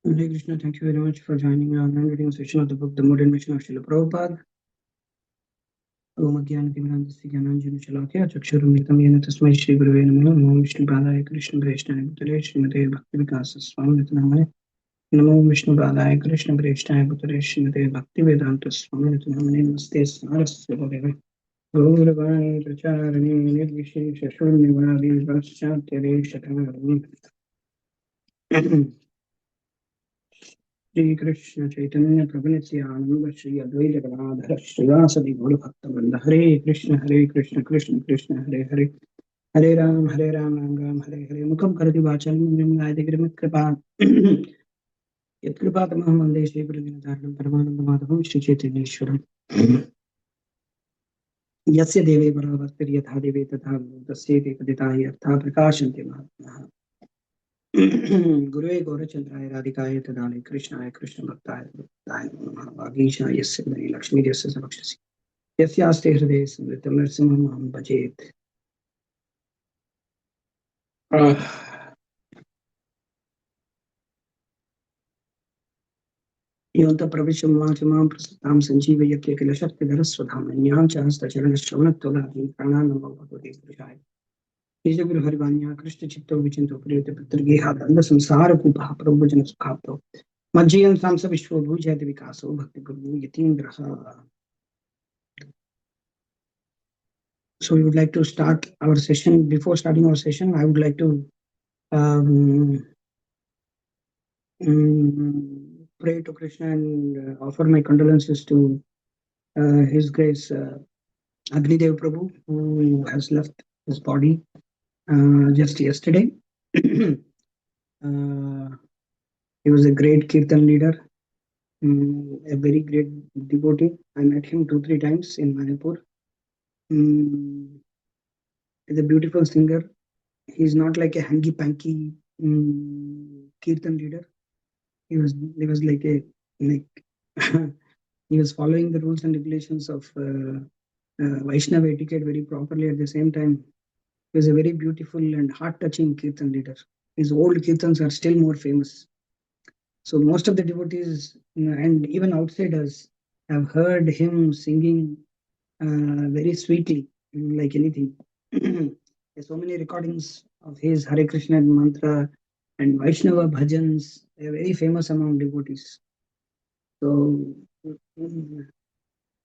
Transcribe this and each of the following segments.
Hare Krishna, thank you very much for joining our online reading session of the book The Modern Mission of Srila Prabhupada. Om Agyan Timirandasya Gyananjana Shalakya Chakshurumritam Yena Tasmai Shri Gurave Namo Namo Vishnu Padaya Krishna Preshna Bhutale Srimate Bhakti Vikasa Swami Nitanamane Namo Vishnu Padaya Krishna Preshna Bhutale Srimate Bhakti Vedanta Swami Nitanamane Namaste Saraswati Bhagavate Gauravani Pracharani Nirvishi Shashurnivari Vaschatya Shatarani Shri Krishna Chaitanya Prabhu Nityananda Shri Advaita Gadadhara Srivasadi Gaura Bhaktavranda Hare Krishna Krishna Krishna Hare Hare Hare Ram Ram Ram Hare Hare Mukam Karati Vachalam Nimgayate Grimit Kripa Yat Kripa Tamaham Vande Shri Gurudev Paramananda Madhavam Shri Chaitanya Ishwaram Yasya Deve Bharavastir Yatha Deve Tatha Tasye Paditahi Artha Prakashanti Mahatmaha Gurue Gaurachandraya Radhikaya Tadale Krishnaya Krishna Bhaktaya Bhaktaya Namaha Vagisha Yasya Dani Lakshmi Yasya Samakshasi Yasyaste Hridaye Samritam Narsimham Bhajet Yonta Pravisham Vachimam Prasatam Sanjeeva Yakya Kilashakti Dharaswadham Nyam Chahasta Charana Shravanatoladi Prananam Bhavati Prashaya Nija Guru Harivanya Krishna Chitto Vichinto Priyata Pitrgeha Danda Samsara Kupaha Prabhujana Sukhato Majjayam Samsa Vishwa Bhujayati Vikaso Bhakti Guru Yatindraha. So we would like to start our session. Before starting our session, I would like to pray to Krishna and offer my condolences to His Grace Agnidev Prabhu, who has left his body just yesterday. He was a great kirtan leader, a very great devotee. I met him 2-3 times in Manipur. He's a beautiful singer. He's not like a hanky-panky kirtan leader. He was like he was following the rules and regulations of Vaishnava etiquette very properly. At the same time, he was a very beautiful and heart-touching kirtan leader. His old kirtans are still more famous. So most of the devotees and even outsiders have heard him singing very sweetly, like anything. There's so many recordings of his Hare Krishna mantra and Vaishnava bhajans. They are very famous among devotees. So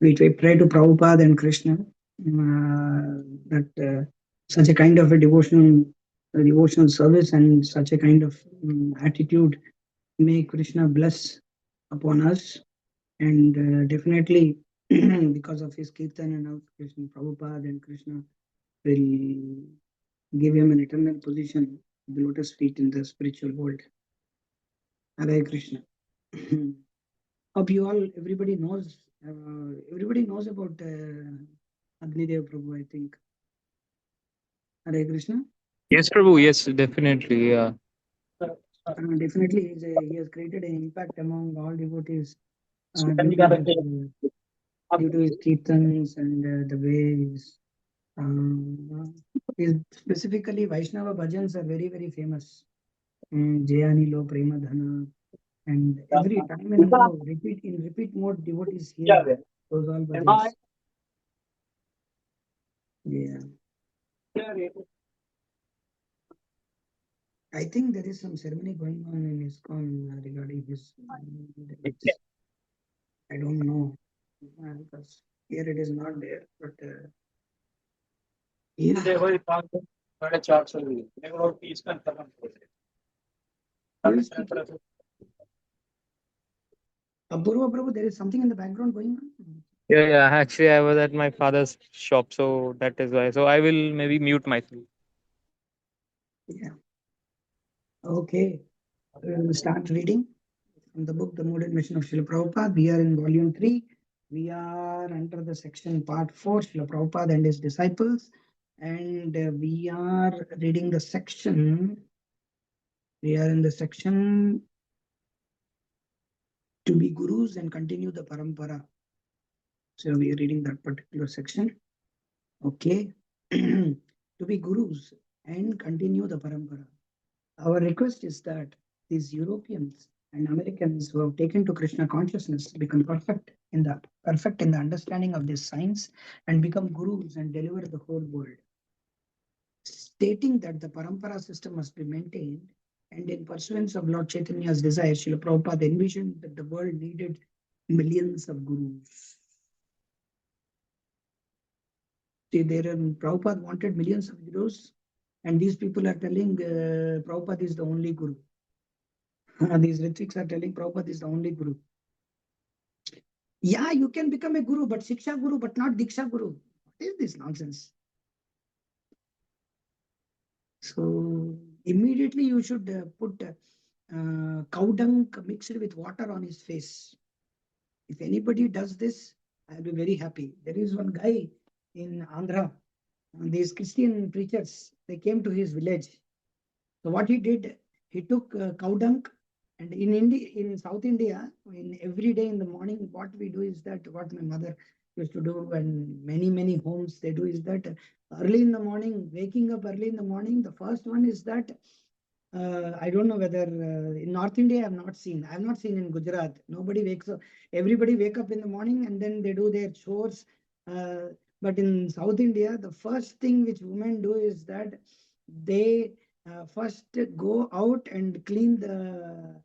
we pray to Prabhupada and Krishna that such a kind of a devotional service and such a kind of attitude may Krishna bless upon us. And definitely because of his kirtan and of Krishna, Prabhupada and Krishna will give him an eternal position at the lotus feet in the spiritual world. Hare Krishna. Hope you all, everybody knows about Agnidev Prabhu, I think. Hare Krishna. Yes, Prabhu. Yes, definitely. Yeah. Definitely, he has created an impact among all devotees due to his kirtans and the way his specifically Vaishnava bhajans are very, very famous. Jayani Lo Prema Dhana. And every time in repeat mode, devotees hear those all bhajans. Yeah. I think there is some ceremony going on in ISKCON regarding his. I don't know because here it is not there, but yeah. Apurva Prabhu, there is something in the background going on. Yeah. Actually, I was at my father's shop, so that is why. So I will maybe mute myself. Yeah. Okay. We will start reading from the book The Modern Mission of Srila Prabhupada. We are in volume 3. We are under the section part 4, Srila Prabhupada and his disciples. And we are reading the section. We are in the section to be gurus and continue the parampara. So we are reading that particular section. Okay. To be gurus and continue the parampara. Our request is that these Europeans And Americans who have taken to Krishna consciousness become perfect in the understanding of this science and become gurus and deliver the whole world. Stating that the parampara system must be maintained, and in pursuance of Lord Chaitanya's desire, Srila Prabhupada envisioned that the world needed millions of gurus. See, Prabhupada wanted millions of gurus, and these people are telling Prabhupada is the only guru. These Rithviks are telling Prabhupada is the only guru. Yeah, you can become a guru, but Shiksha guru, but not Diksha guru. What is this nonsense? So immediately you should put cow dung mixed with water on his face. If anybody does this, I'll be very happy. There is one guy in Andhra, these Christian preachers, they came to his village. So what he did, he took cow dung, and in India, in South India, in every day in the morning, what we do is that what my mother used to do, and many homes they do is that early in the morning, waking up early in the morning, the first one is that I don't know whether in North India I have not seen in Gujarat. Nobody wakes up. Everybody wake up in the morning and then they do their chores. Uh, but in South India, the first thing which women do is that they first go out and clean the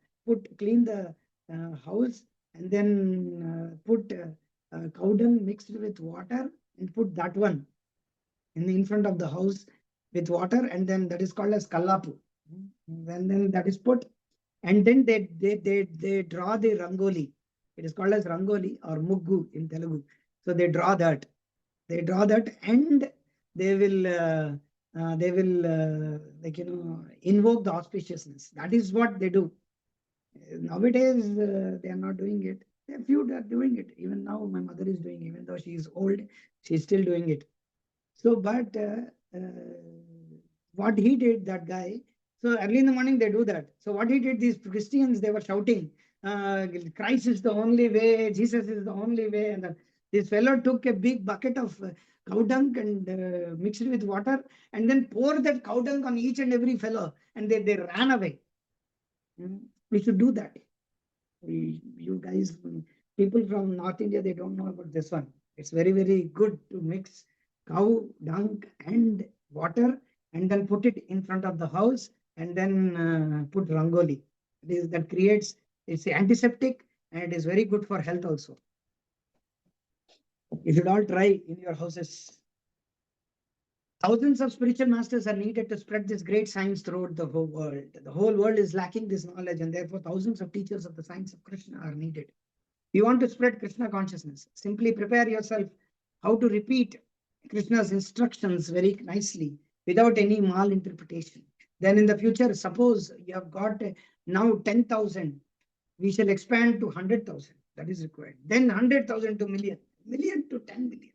house, and then put cow dung mixed with water and put that one in front of the house with water, and then that is called as kallapu. And then that is put, and then they draw the rangoli. It is called as rangoli or muggu in Telugu. So they draw that. And they will like invoke the auspiciousness. That is what they do. Nowadays they are not doing it. A few are doing it. Even now my mother is doing, even though she is old, she's still doing it. So, but what he did, that guy, so early in the morning they do that. So what he did, these Christians, they were shouting, Christ is the only way, Jesus is the only way. And this fellow took a big bucket of cow dung and mixed it with water, and then poured that cow dung on each and every fellow, and they ran away. We should do that. You guys, people from North India, they don't know about this one. It's very good to mix cow dung and water and then put it in front of the house and then put rangoli. That creates, it's antiseptic and it is very good for health also. You should all try in your houses. Thousands of spiritual masters are needed to spread this great science throughout the whole world. The whole world is lacking this knowledge, and therefore thousands of teachers of the science of Krishna are needed. You want to spread Krishna consciousness, simply prepare yourself how to repeat Krishna's instructions very nicely without any malinterpretation. Then in the future, suppose you have got now 10,000, we shall expand to 100,000. That is required. Then 100,000 to million, million to 10 million.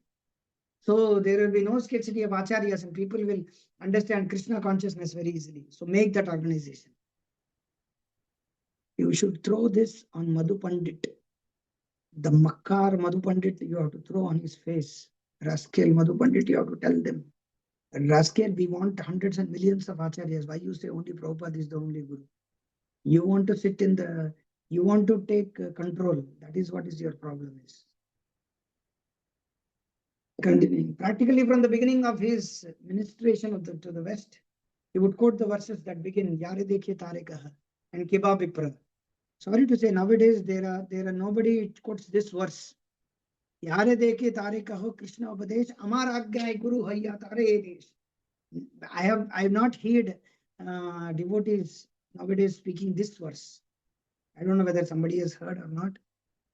So there will be no scarcity of acharyas and people will understand Krishna consciousness very easily. So make that organization. You should throw this on Madhu Pandit. The Makkar Madhu Pandit, you have to throw on his face. Rascal Madhu Pandit, you have to tell them. Rascal, we want hundreds and millions of acharyas. Why you say only Prabhupada is the only guru? You want to sit in the, you want to take control. That is what is your problem is. Continuing. Practically from the beginning of his ministration to the West, he would quote the verses that begin, Yare dekhe tare kaha and Kiba Bipra. Sorry to say, nowadays there are nobody quotes this verse. Yare dekhe tare kaho Krishna upadesh, amar agya guru hayya tare desh. I have not heard devotees nowadays speaking this verse. I don't know whether somebody has heard or not.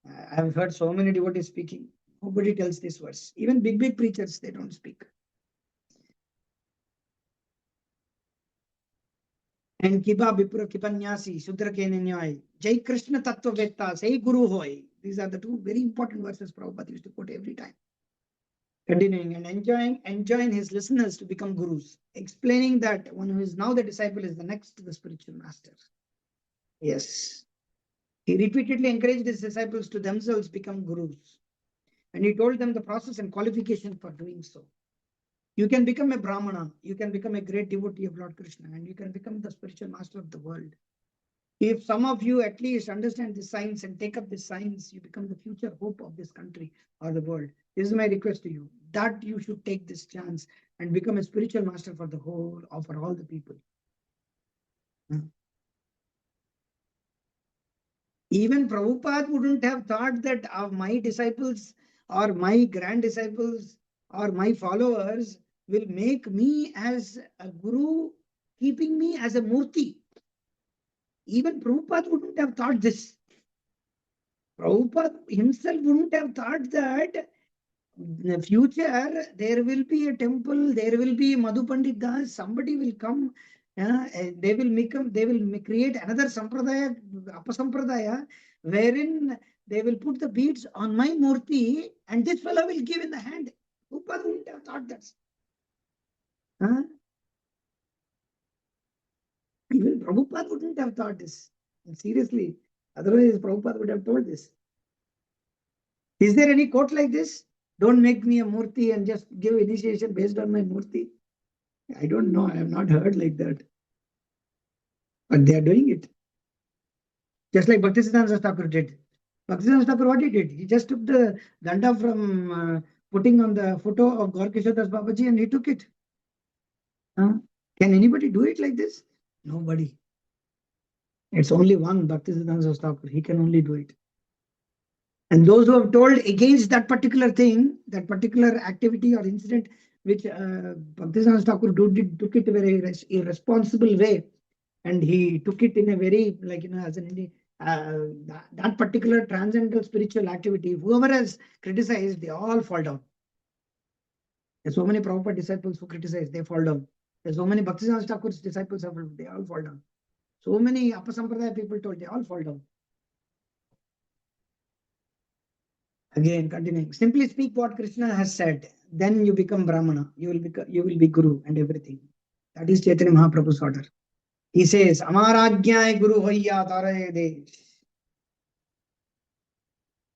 I have heard so many devotees speaking. Nobody tells this verse. Even big preachers, they don't speak. And Kiba Bipura Kipanyasi, Sudra Keninyoy, Jai Krishna Tattva Vetta, Say Guru Hoy. These are the two very important verses Prabhupada used to quote every time. Continuing and enjoying his listeners to become gurus, explaining that one who is now the disciple is the next to the spiritual master. Yes. He repeatedly encouraged his disciples to themselves become gurus. And he told them the process and qualification for doing so. You can become a Brahmana, you can become a great devotee of Lord Krishna, and you can become the spiritual master of the world. If some of you at least understand this science and take up this science, you become the future hope of this country or the world. This is my request to you, that you should take this chance and become a spiritual master for the whole or for all the people. Even Prabhupada wouldn't have thought that my disciples or my grand disciples or my followers will make me as a guru, keeping me as a murti. Even Prabhupada wouldn't have thought this. Prabhupada himself wouldn't have thought that in the future there will be a temple, there will be Madhu Pandit Das, somebody will come, they will create another sampradaya, apasampradaya, wherein they will put the beads on my murti and this fellow will give in the hand. Prabhupada wouldn't have thought that. Huh? Even Prabhupada wouldn't have thought this. And seriously, otherwise Prabhupada would have told this. Is there any quote like this? Don't make me a murti and just give initiation based on my murti. I don't know. I have not heard like that. But they are doing it. Just like Bhaktisiddhanta Thakur did. Bhaktisiddhanta Thakur, what he did? He just took the danda from putting on the photo of Gaur Kishore Das Babaji and he took it. Huh? Can anybody do it like this? Nobody. It's only one Bhaktisiddhanta Thakur. He can only do it. And those who have told against that particular thing, that particular activity or incident, which Bhaktisiddhanta Thakur took it in a very irresponsible way, and he took it in a very, like, as an that particular transcendental spiritual activity, whoever has criticized, they all fall down. There's so many Prabhupada disciples who criticize, they fall down. There's so many Bhaktisiddhanta Thakur's disciples, they all fall down. So many Apasampradaya people told, they all fall down. Again, continuing. Simply speak what Krishna has said. Then you become Brahmana. You will be Guru and everything. That is Chaitanya Mahaprabhu's order. He says, Amarajñai Guru Hoya Taraye Desh.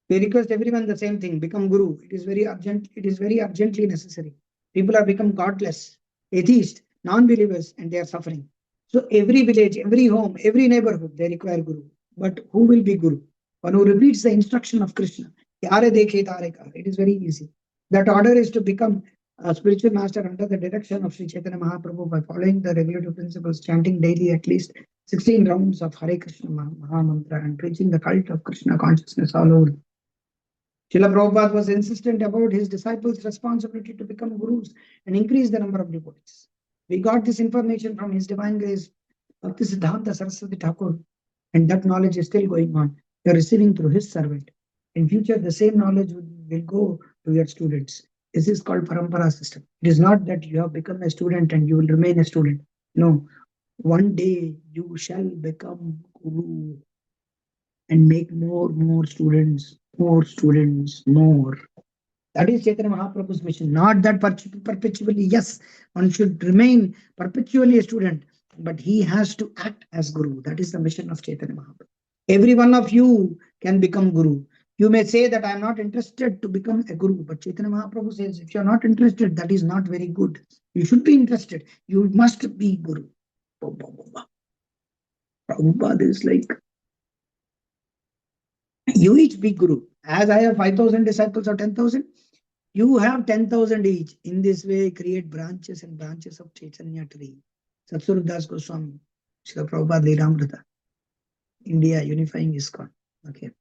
We request everyone the same thing, become Guru. It is very urgent, it is very urgently necessary. People have become godless, atheist, non-believers, and they are suffering. So every village, every home, every neighborhood, they require Guru. But who will be Guru? One who repeats the instruction of Krishna. Yare dekhe tare kar. It is very easy. That order is to become a spiritual master under the direction of Sri Chaitanya Mahaprabhu by following the regulative principles, chanting daily at least 16 rounds of Hare Krishna Maha Mantra and preaching the cult of Krishna consciousness all over. Srila Prabhupada was insistent about his disciples' responsibility to become gurus and increase the number of devotees. We got this information from His Divine Grace, Bhaktisiddhanta Saraswati Thakur, and that knowledge is still going on. You are receiving through his servant. In future, the same knowledge will go to your students. This is called parampara system. It is not that you have become a student and you will remain a student. No, one day you shall become guru and make more students, more. That is Chaitanya Mahaprabhu's mission. Not that perpetually, yes, one should remain perpetually a student, but he has to act as Guru. That is the mission of Chaitanya Mahaprabhu. Every one of you can become Guru. You may say that I am not interested to become a Guru, but Chaitanya Mahaprabhu says, if you are not interested, that is not very good. You should be interested. You must be Guru. Prabhupada is like, you each be Guru. As I have 5,000 disciples or 10,000, you have 10,000 each. In this way, create branches and branches of Chaitanya tree. Satsuru Das Goswami, Srila Prabhupada Lilamrita, India unifying ISKCON. Okay.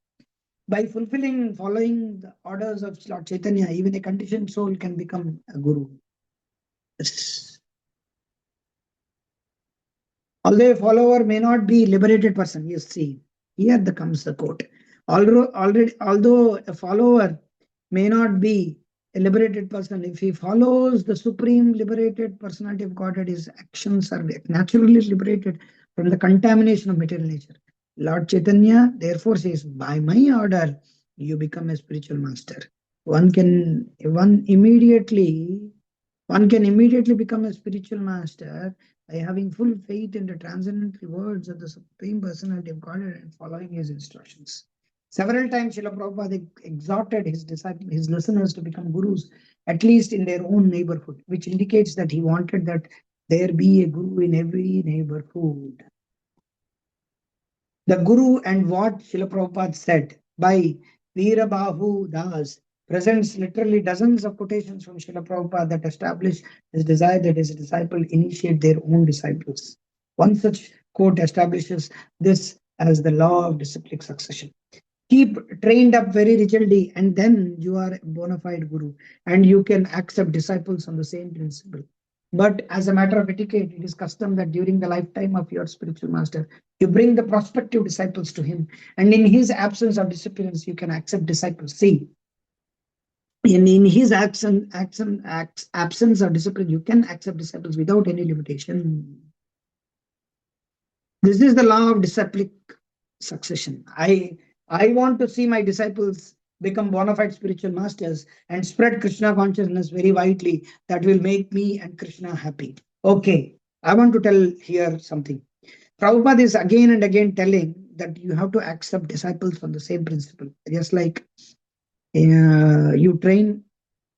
By following the orders of Lord Chaitanya, even a conditioned soul can become a guru. Although a follower may not be a liberated person, you see, here comes the quote. Although a follower may not be a liberated person, if he follows the supreme liberated personality of Godhead, his actions are naturally liberated from the contamination of material nature. Lord Chaitanya therefore says, by my order, you become a spiritual master. One can immediately become a spiritual master by having full faith in the transcendental words of the Supreme Personality of Godhead and following his instructions. Several times, Srila Prabhupada exhorted his listeners to become gurus, at least in their own neighborhood, which indicates that he wanted that there be a guru in every neighborhood. The Guru and what Srila Prabhupada said by Veerabahu Das presents literally dozens of quotations from Srila Prabhupada that establish his desire that his disciple initiate their own disciples. One such quote establishes this as the law of disciplic succession. Keep trained up very rigidly, and then you are a bona fide guru, and you can accept disciples on the same principle. But as a matter of etiquette, it is custom that during the lifetime of your spiritual master, you bring the prospective disciples to him, and in his absence of disappearance, you can accept disciples. See, in his absence of discipline, you can accept disciples without any limitation. This is the law of disciplic succession. I want to see my disciples become bona fide spiritual masters and spread Krishna consciousness very widely. That will make me and Krishna happy. Okay, I want to tell here something. Prabhupada is again and again telling that you have to accept disciples on the same principle. Just like you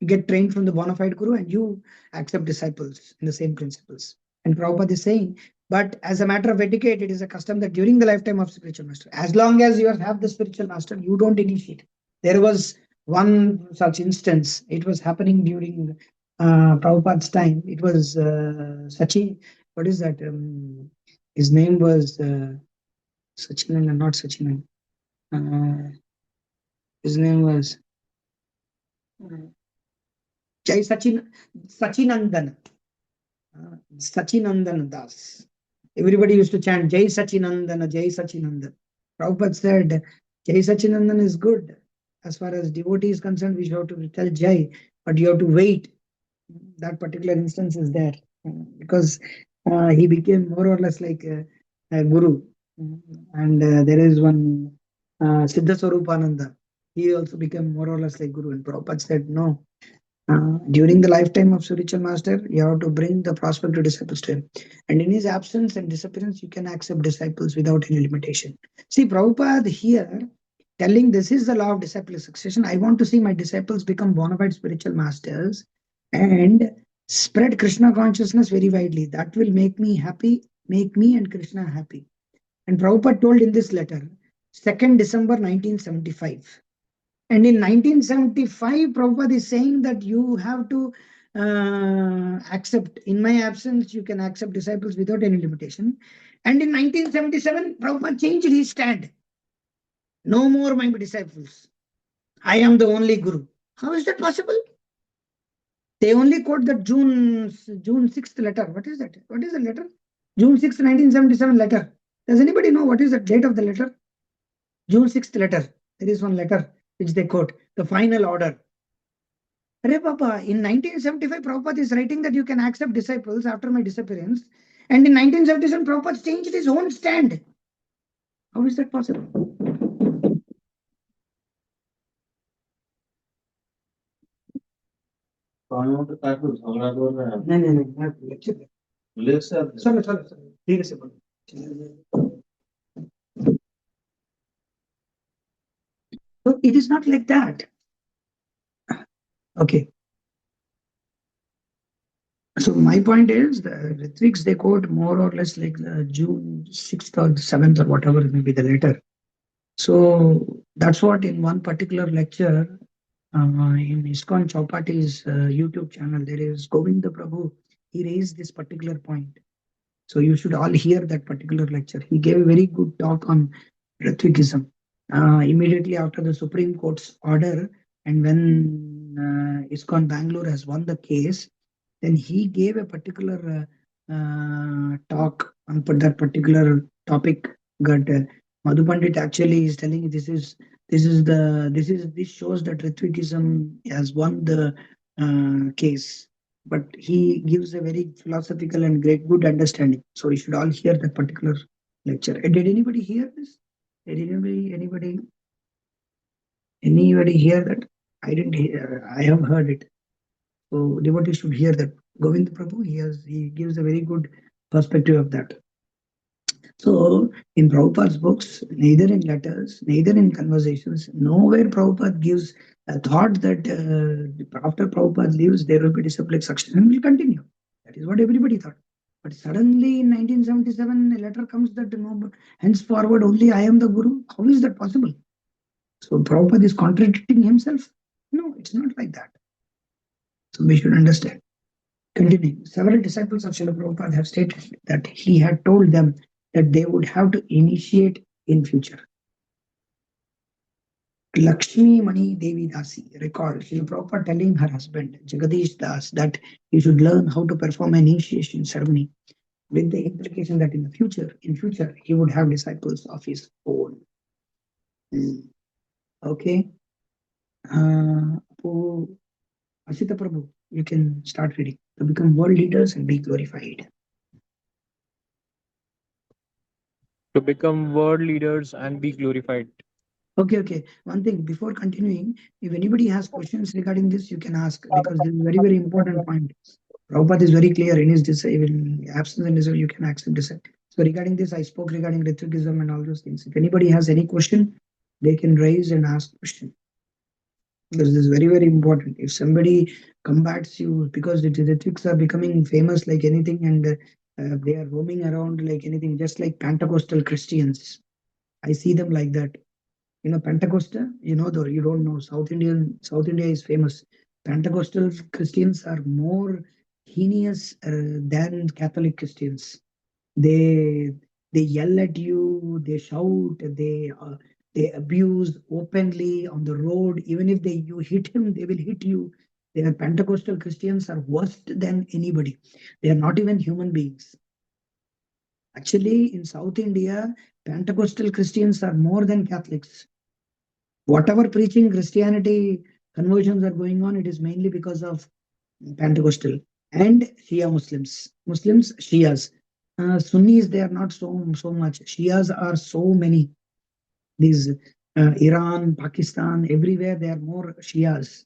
get trained from the bona fide guru and you accept disciples in the same principles. And Prabhupada is saying, but as a matter of etiquette, it is a custom that during the lifetime of spiritual master, as long as you have the spiritual master, you don't initiate. There was one such instance. It was happening during Prabhupada's time. It was Sachin. What is that? His name was Sachinan, not Sachinan. His name was Jai Sachinandan. Sachinandan Das. Everybody used to chant Jai Sachinandana, Jai Sachinandan. Prabhupada said, Jai Sachinandan is good. As far as devotee is concerned, we should have to tell Jai, but you have to wait. That particular instance is there because he became more or less like a guru. And there is one Siddha Swarupananda. He also became more or less like guru. And Prabhupada said, no, during the lifetime of spiritual master, you have to bring the prospective disciples to him. And in his absence and disappearance, you can accept disciples without any limitation. See, Prabhupada here telling this is the law of disciple succession. I want to see my disciples become bona fide spiritual masters and spread Krishna consciousness very widely. That will make me happy, make me and Krishna happy. And Prabhupada told in this letter, 2nd December 1975. And in 1975, Prabhupada is saying that you have to accept, in my absence, you can accept disciples without any limitation. And in 1977, Prabhupada changed his stand. No more my disciples. I am the only guru. How is that possible? They only quote the June 6th letter. What is that? What is the letter? June 6th, 1977 letter. Does anybody know what is the date of the letter? June 6th letter. There is one letter which they quote, the final order. Arey Papa, in 1975, Prabhupada is writing that you can accept disciples after my disappearance. And in 1977, Prabhupada changed his own stand. How is that possible? So it is not like that. Okay. So my point is the Ritviks, they quote more or less like the June 6th or 7th or whatever may be the letter. So that's what in one particular lecture in ISKCON Chaupati's YouTube channel, there is Govinda Prabhu. He raised this particular point. So you should all hear that particular lecture. He gave a very good talk on Ritvikism. Immediately after the Supreme Court's order, and when ISKCON Bangalore has won the case, then he gave a particular talk on that particular topic. But Madhu Pandit actually is telling this shows that Ritvikism has won the case. But he gives a very philosophical and great good understanding. So you should all hear that particular lecture. And did anybody hear this? Did anybody hear that? I didn't hear. I have heard it. So devotees should hear that. Govind Prabhu, he gives a very good perspective of that. So in Prabhupada's books, neither in letters, neither in conversations, nowhere Prabhupada gives a thought that after Prabhupada leaves, there will be disciplic succession and will continue. That is what everybody thought. But suddenly in 1977, a letter comes that no, but henceforward only I am the Guru. How is that possible? So Prabhupada is contradicting himself. No, it's not like that. So we should understand. Continuing, several disciples of Srila Prabhupada have stated that he had told them that they would have to initiate in future. Lakshmi Mani Devi Dasi recalled Srila Prabhupada telling her husband Jagadish Das that he should learn how to perform an initiation ceremony, with the implication that in future, he would have disciples of his own. Mm. Okay. So, Asita Prabhu, you can start reading. To become world leaders and be glorified. To become world leaders and be glorified. Okay, okay. One thing before continuing, if anybody has questions regarding this, you can ask because this is a very, very important point. Prabhupada is very clear in his even absence and desire, you can accept dissent. So regarding this, I spoke regarding Ritvikism and all those things. If anybody has any question, they can raise and ask question. This is very, very important. If somebody combats you because the Ritviks are becoming famous like anything and they are roaming around like anything, just like Pentecostal Christians. I see them like that. Pentecostal, though you don't know, South India is famous. Pentecostal Christians are more heinous than Catholic Christians. They they yell at you, they shout, they abuse openly on the road. Even if you hit him, they will hit you. Their Pentecostal Christians are worse than anybody. They are not even human beings. Actually, in South India, Pentecostal Christians are more than Catholics. Whatever preaching Christianity conversions are going on, it is mainly because of Pentecostal and Shia Muslims. Muslims, Shias. Sunnis, they are not so much. Shias are so many. These Iran, Pakistan, everywhere they are more Shias.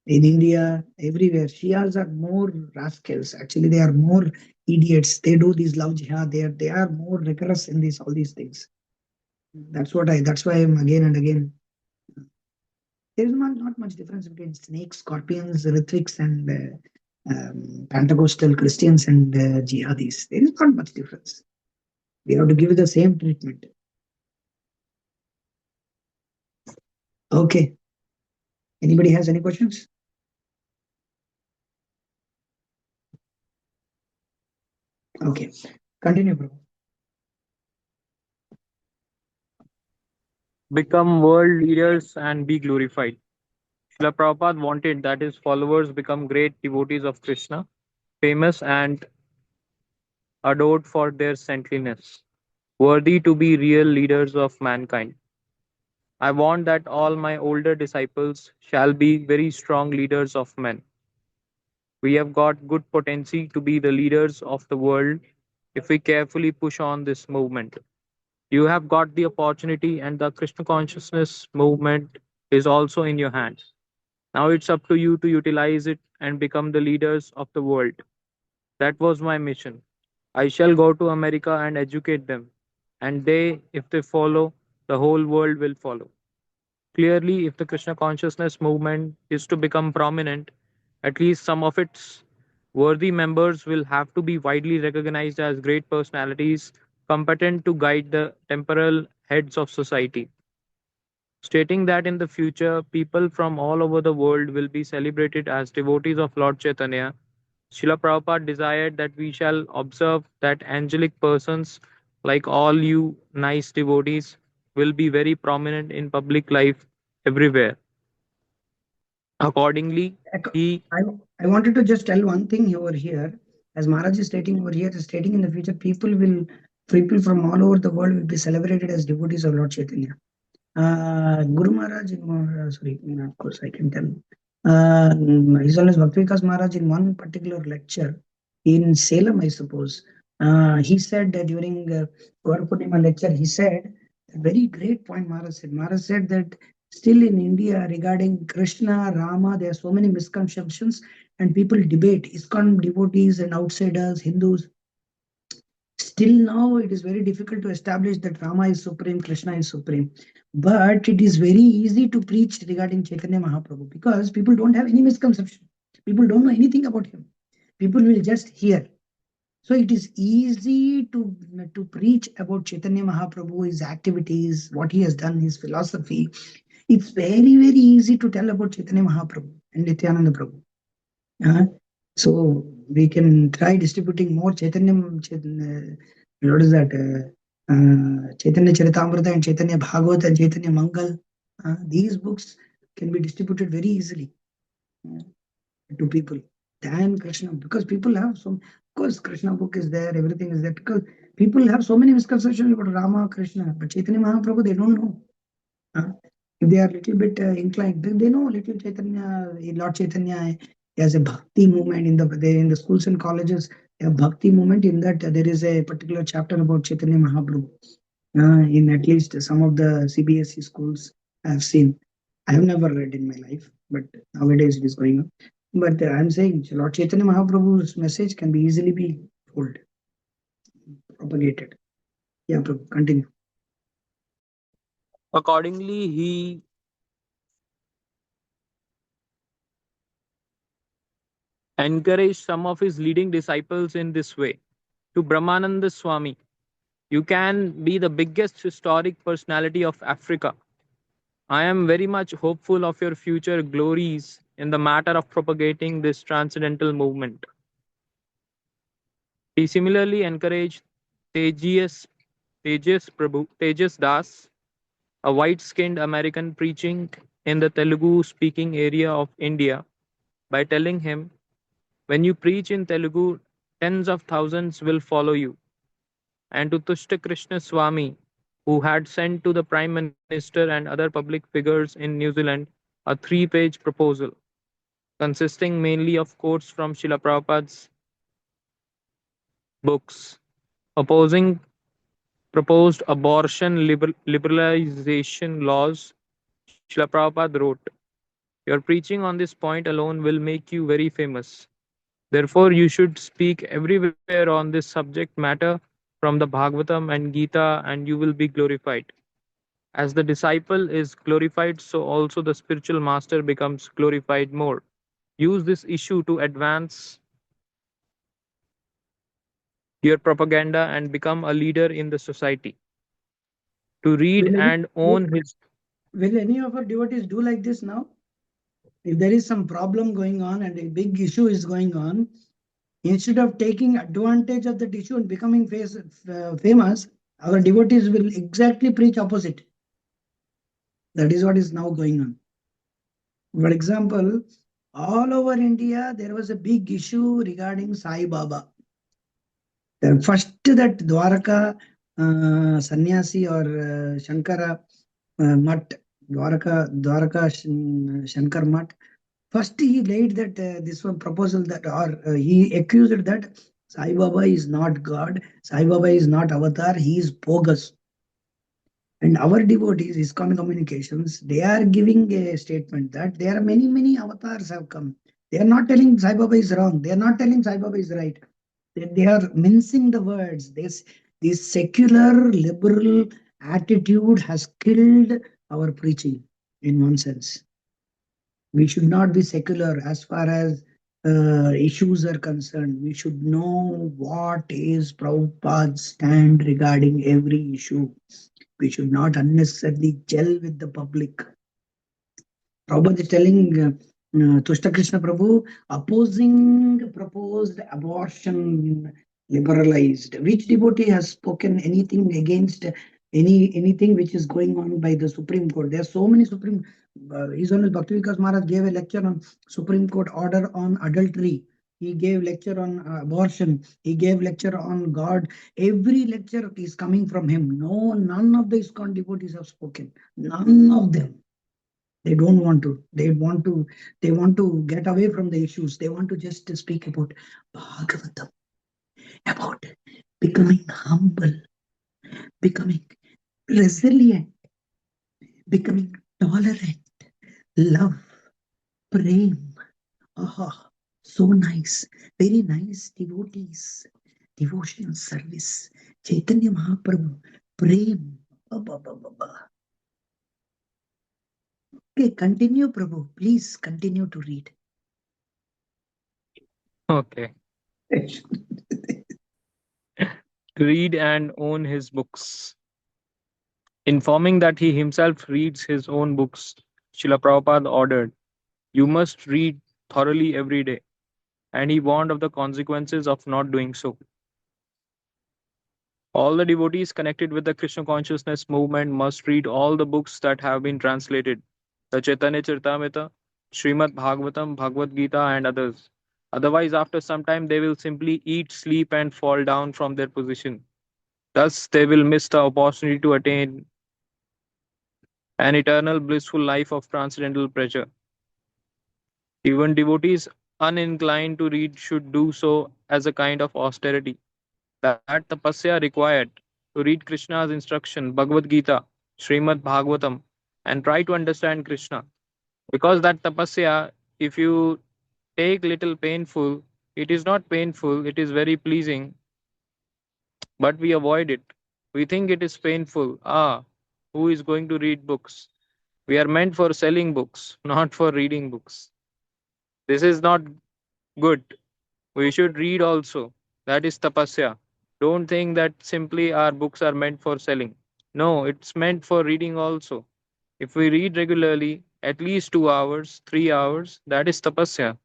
In India, everywhere Shias are more rascals. Actually, they are more idiots. They do these love jihad. They are more rigorous in these all these things. That's why I'm again and again. There is not much difference between snakes, scorpions, Ritviks, and Pentecostal Christians and jihadis. There is not much difference. We have to give the same treatment. Okay. Anybody has any questions? Okay. Continue, bro. Become world leaders and be glorified. Srila Prabhupada wanted that his followers become great devotees of Krishna, famous and adored for their saintliness, worthy to be real leaders of mankind. I want that all my older disciples shall be very strong leaders of men. We have got good potency to be the leaders of the world if we carefully push on this movement. You have got the opportunity, and the Krishna consciousness movement is also in your hands. Now it's up to you to utilize it and become the leaders of the world. That was my mission. I shall go to America and educate them. And they, if they follow, the whole world will follow. Clearly, if the Krishna consciousness movement is to become prominent, at least some of its worthy members will have to be widely recognized as great personalities, competent to guide the temporal heads of society. Stating that in the future, people from all over the world will be celebrated as devotees of Lord Chaitanya. Srila Prabhupada desired that we shall observe that angelic persons, like all you nice devotees, will be very prominent in public life everywhere. Accordingly, he I, I wanted to just tell one thing over here. As Maharaj is stating over here, is stating in the future, people from all over the world will be celebrated as devotees of Lord Chaitanya. Guru Maharaj, sorry, of course, I can tell. His Holiness Bhakti Vikas Maharaj, in one particular lecture in Salem, I suppose, he said that during Gaur Purnima lecture, he said a very great point. Maharaj said. Maharaj said that still in India regarding Krishna, Rama, there are so many misconceptions, and people debate. ISKCON devotees and outsiders, Hindus, still now, it is very difficult to establish that Rama is supreme, Krishna is supreme. But it is very easy to preach regarding Chaitanya Mahaprabhu because people don't have any misconception. People don't know anything about him. People will just hear. So it is easy to preach about Chaitanya Mahaprabhu, his activities, what he has done, his philosophy. It's very, very easy to tell about Chaitanya Mahaprabhu and Nityananda Prabhu. Uh, so we can try distributing more what is that? Chaitanya Charitamrita and Chaitanya Bhagavata and Chaitanya Mangal. These books can be distributed very easily uh, to people than Krishna, because people have so. Of course, Krishna book is there, everything is there, because people have so many misconceptions about Rama, Krishna, but Chaitanya Mahaprabhu they don't know. Uh, if they are a little bit inclined, then they know little Chaitanya, Lord Chaitanya has a bhakti movement in the schools and colleges. A bhakti movement in that there is a particular chapter about Chaitanya Mahaprabhu. In at least some of the CBSE schools I have seen. I have never read in my life, but nowadays it is going on. But I'm saying Lord Chaitanya Mahaprabhu's message can be easily be told, propagated. Yeah, Prabhu, continue. Accordingly, he encouraged some of his leading disciples in this way. To Brahmananda Swami, you can be the biggest historic personality of Africa. I am very much hopeful of your future glories in the matter of propagating this transcendental movement. He similarly encouraged Tejas, Tejas Das, a white skinned American preaching in the Telugu speaking area of India, by telling him, when you preach in Telugu, tens of thousands will follow you. And to Tushta Krishna Swami, who had sent to the Prime Minister and other public figures in New Zealand a 3-page proposal consisting mainly of quotes from Srila Prabhupada's books opposing proposed abortion liberalization laws. Srila Prabhupada wrote, your preaching on this point alone will make you very famous. Therefore, you should speak everywhere on this subject matter from the Bhagavatam and Gita, and you will be glorified. As the disciple is glorified, so also the spiritual master becomes glorified more. Use this issue to advance your propaganda and become a leader in the society. To read Will any, and will, own his. will any of our devotees do like this now? If there is some problem going on and a big issue is going on, instead of taking advantage of that issue and becoming famous, our devotees will exactly preach opposite. That is what is now going on. For example, all over India, there was a big issue regarding Sai Baba. The first that Dwaraka sannyasi or Shankara Mat, Dwaraka Shankar Mat. First, he laid that this one proposal that, or he accused that Sai Baba is not God, Sai Baba is not avatar, he is bogus. And our devotees, ISKCON communications, they are giving a statement that there are many, many avatars have come. They are not telling Sai Baba is wrong. They are not telling Sai Baba is right. They are mincing the words. This secular liberal attitude has killed our preaching in one sense. We should not be secular as far as issues are concerned. We should know what is Prabhupada's stand regarding every issue. We should not unnecessarily gel with the public. Prabhupada is telling Tushta Krishna Prabhu opposing proposed abortion liberalized. Which devotee has spoken anything against anything which is going on by the Supreme Court? There are so many Supreme. His Honorable Bhakti Vikas Maharaj gave a lecture on Supreme Court order on adultery. He gave lecture on abortion. He gave lecture on God. Every lecture is coming from him. No, none of the ISKCON devotees have spoken. None of them. They don't want to. They want to get away from the issues. They want to just speak about Bhagavatam, about becoming humble, becoming resilient, becoming tolerant, love, prem. Ah, so nice. Very nice devotees. Devotional service. Chaitanya Mahaprabhu. Prem. Ba, ba, ba, ba. Okay, continue, Prabhu. Please continue to read. Okay. read and own his books. Informing that he himself reads his own books, Srila Prabhupada ordered, "You must read thoroughly every day," and he warned of the consequences of not doing so. All the devotees connected with the Krishna consciousness movement must read all the books that have been translated, the Chaitanya Charitamrita, Srimad Bhagavatam, Bhagavad Gita, and others. Otherwise, after some time, they will simply eat, sleep, and fall down from their position. Thus, they will miss the opportunity to attain an eternal blissful life of transcendental pleasure. Even devotees uninclined to read should do so as a kind of austerity. That tapasya required to read Krishna's instruction, Bhagavad Gita, Srimad Bhagavatam, and try to understand Krishna. Because that tapasya, if you take little painful, it is not painful, it is very pleasing, but we avoid it. We think it is painful. Who is going to read books? We are meant for selling books, not for reading books. This is not good. We should read also. That is tapasya. Don't think that simply our books are meant for selling. No, it's meant for reading also. If we read regularly, at least 2 hours, 3 hours, that is tapasya.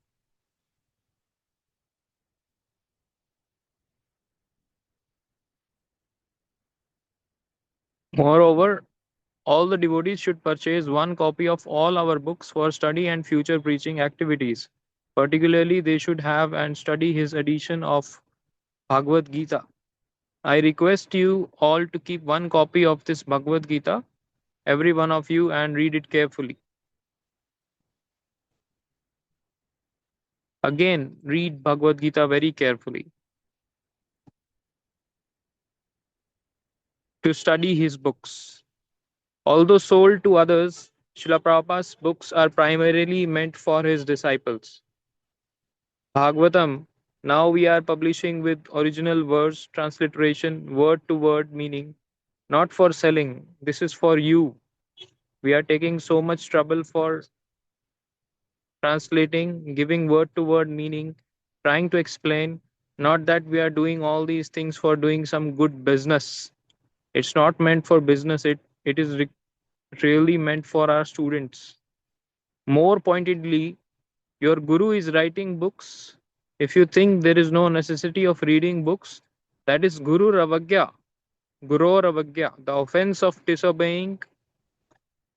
Moreover, all the devotees should purchase one copy of all our books for study and future preaching activities. Particularly, they should have and study his edition of Bhagavad Gita. I request you all to keep one copy of this Bhagavad Gita, every one of you, and read it carefully. Again, read Bhagavad Gita very carefully. To study his books. Although sold to others, Srila Prabhupada's books are primarily meant for his disciples. Bhagavatam, now we are publishing with original verse, transliteration, word to word meaning, not for selling. This is for you. We are taking so much trouble for translating, giving word to word meaning, trying to explain. Not that we are doing all these things for doing some good business. It's not meant for business, it is really meant for our students. More pointedly, your guru is writing books. If you think there is no necessity of reading books, that is Guru Ravagya, Guru Ravagya, the offense of disobeying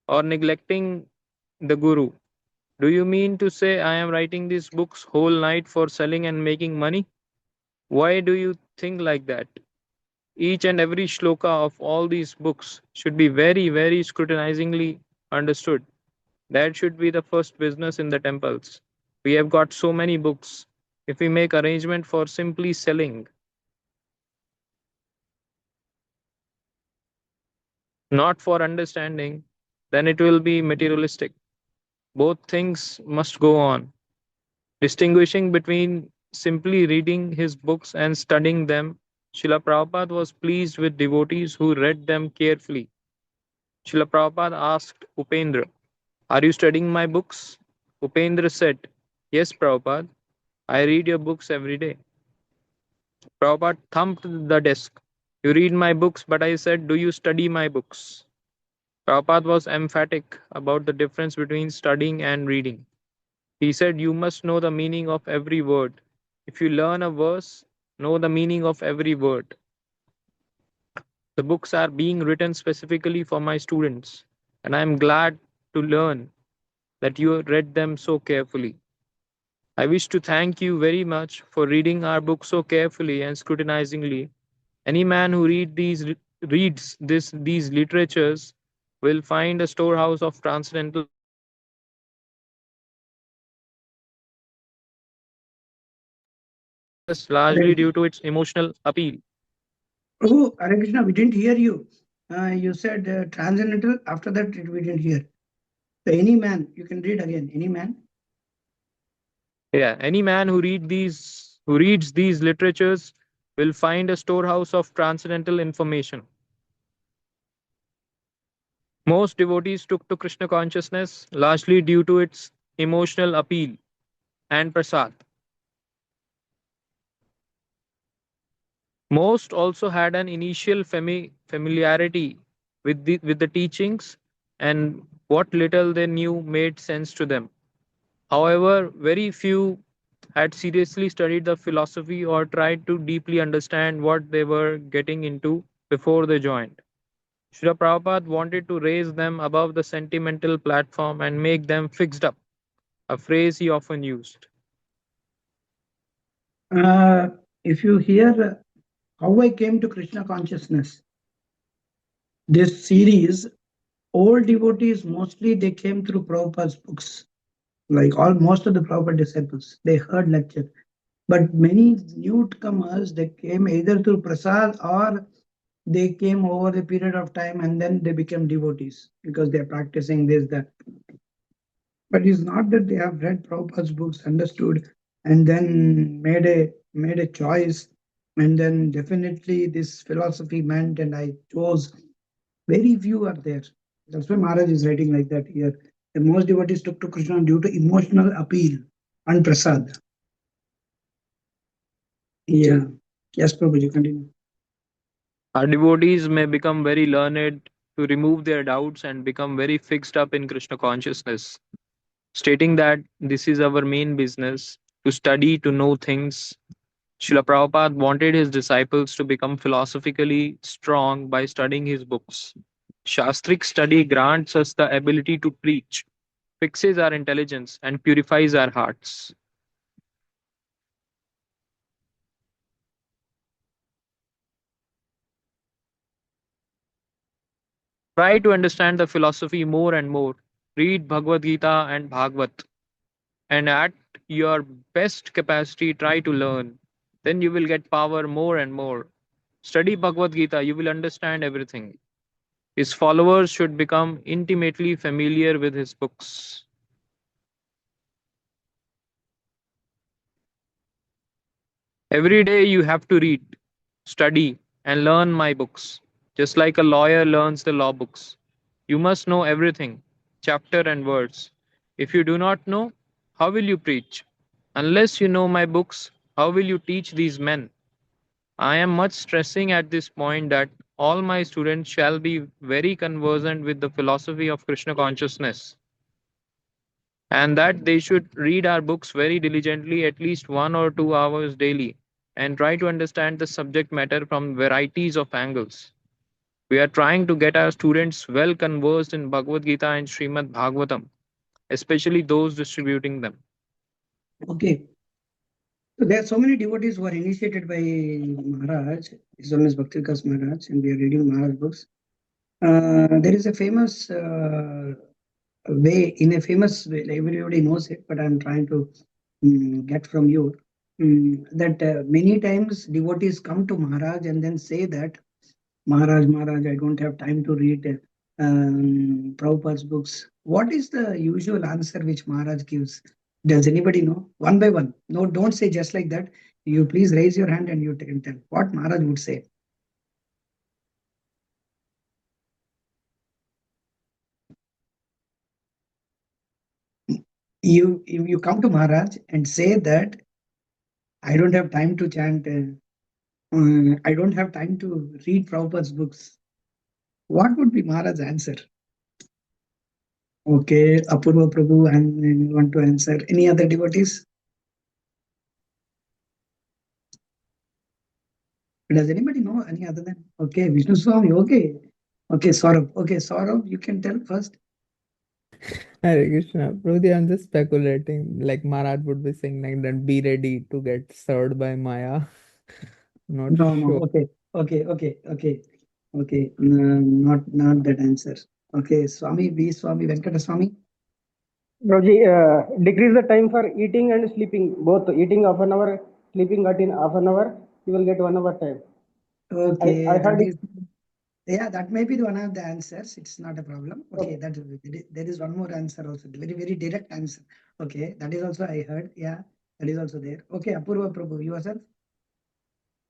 or neglecting the Guru. Do you mean to say I am writing these books whole night for selling and making money? Why do you think like that? Each and every shloka of all these books should be very, very scrutinizingly understood. That should be the first business in the temples. We have got so many books. If we make arrangement for simply selling, not for understanding, then it will be materialistic. Both things must go on. Distinguishing between simply reading his books and studying them, Srila Prabhupada was pleased with devotees who read them carefully. Srila Prabhupada asked Upendra, "Are you studying my books?" Upendra said, "Yes, Prabhupada, I read your books every day." Prabhupada thumped the desk. "You read my books, but I said, do you study my books?" Prabhupada was emphatic about the difference between studying and reading. He said, "You must know the meaning of every word. If you learn a verse, know the meaning of every word. The books are being written specifically for my students, and I am glad to learn that you read them so carefully. I wish to thank you very much for reading our book so carefully and scrutinizingly. Any man who reads these literatures will find a storehouse of transcendental information. Most devotees took to Krishna consciousness largely due to its emotional appeal. Prabhu, Hare Krishna, we didn't hear you. You said transcendental. After that, we didn't hear. So any man, you can read again. Any man. Yeah, any man who reads these literatures will find a storehouse of transcendental information. Most devotees took to Krishna consciousness largely due to its emotional appeal and prasad. Most also had an initial familiarity with the teachings, and what little they knew made sense to them. However, very few had seriously studied the philosophy or tried to deeply understand what they were getting into before they joined. Srila Prabhupada wanted to raise them above the sentimental platform and make them fixed up, a phrase he often used. If you hear how I came to Krishna consciousness, this series, old devotees mostly they came through Prabhupada's books. Like all most of the Prabhupada disciples, they heard lecture. But many newcomers, they came either through prasad or they came over a period of time and then they became devotees because they're practicing this, that. But it's not that they have read Prabhupada's books, understood, and then made a choice, and then definitely this philosophy meant, and I chose. Very few are there. That's why Maharaj is writing like that here. The most devotees took to Krishna due to emotional appeal and prasad. Yeah. Yes, Prabhuji, continue. Our devotees may become very learned to remove their doubts and become very fixed up in Krishna consciousness, stating that this is our main business to study, to know things. Srila Prabhupada wanted his disciples to become philosophically strong by studying his books. Shastric study grants us the ability to preach, fixes our intelligence, and purifies our hearts. Try to understand the philosophy more and more. Read Bhagavad Gita and Bhagavad, and at your best capacity, try to learn. Then you will get power more and more. Study Bhagavad Gita, you will understand everything. His followers should become intimately familiar with his books. Every day you have to read, study, and learn my books, just like a lawyer learns the law books. You must know everything, chapter and verse. If you do not know, how will you preach? Unless you know my books, how will you teach these men? I am much stressing at this point that all my students shall be very conversant with the philosophy of Krishna consciousness, and that they should read our books very diligently at least 1 or 2 hours daily and try to understand the subject matter from varieties of angles. We are trying to get our students well conversed in Bhagavad Gita and Srimad Bhagavatam, especially those distributing them. Okay. So there are so many devotees who are initiated by Maharaj. His name is Bhakti Vikas Maharaj, and we are reading Maharaj books. There is a famous way, in a famous way, like everybody knows it, but I'm trying to get from you that many times devotees come to Maharaj and then say that Maharaj, I don't have time to read Prabhupada's books. What is the usual answer which Maharaj gives? Does anybody know? One by one. No, don't say just like that. You please raise your hand and you can tell what Maharaj would say. You come to Maharaj and say that I don't have time to chant. I don't have time to read Prabhupada's books. What would be Maharaj's answer? Okay, Apurva Prabhu, and want to answer. Any other devotees? Does anybody know any other than? Okay, Vishnu Swami. Okay, okay, Saurabh. Okay, Saurabh, you can tell first. Hare Krishna. Prabhuji, I'm just speculating. Like Maharaj would be saying like that, be ready to get served by Maya. Not No, no. sure. Okay. Not that answer. Okay, Swami V. Swami Venkata Swami. Roji, decrease the time for eating and sleeping. Both eating half an hour, sleeping at in half an hour. You will get 1 hour time. I Okay, heard that it. is. Yeah, that may be the one of the answers. It's not a problem. Okay, Okay. there is one more answer also. Very direct answer. Okay, that is also I heard. Yeah, that is also there. Okay, Apurva Prabhu, yourself.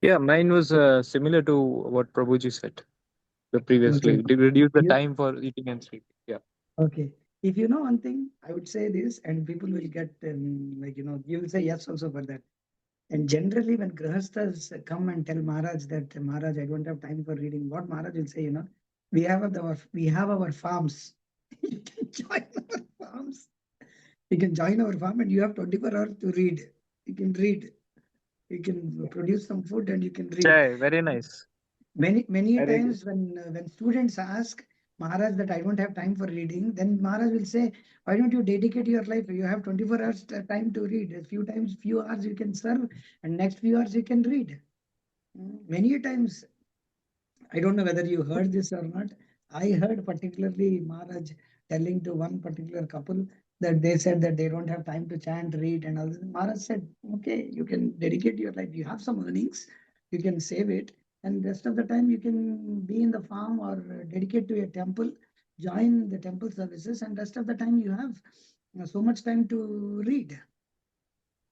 Yeah, mine was similar to what Prabhuji said Okay, previously. To reduce the you time for eating and sleeping. Yeah. okay. If you know one thing, I would say this, and people will get like you will say yes also for that. And generally, when Grihasthas come and tell Maharaj that Maharaj, I don't have time for reading, what Maharaj will say, we have our farms. You can join our farms. You can join our farm and you have 24 hours to read. You can read. You can produce some food and you can read. Jai, very nice. Many I read it. times when students ask Maharaj that I don't have time for reading, then Maharaj will say, why don't you dedicate your life? You have 24 hours time to read. A few hours you can serve, and next few hours you can read. Many times, I don't know whether you heard this or not. I heard particularly Maharaj telling to one particular couple that they said that they don't have time to chant, read, and all this. Maharaj said, okay, you can dedicate your life. You have some earnings, you can save it, and rest of the time you can be in the farm or dedicate to a temple, join the temple services, and rest of the time you have so much time to read.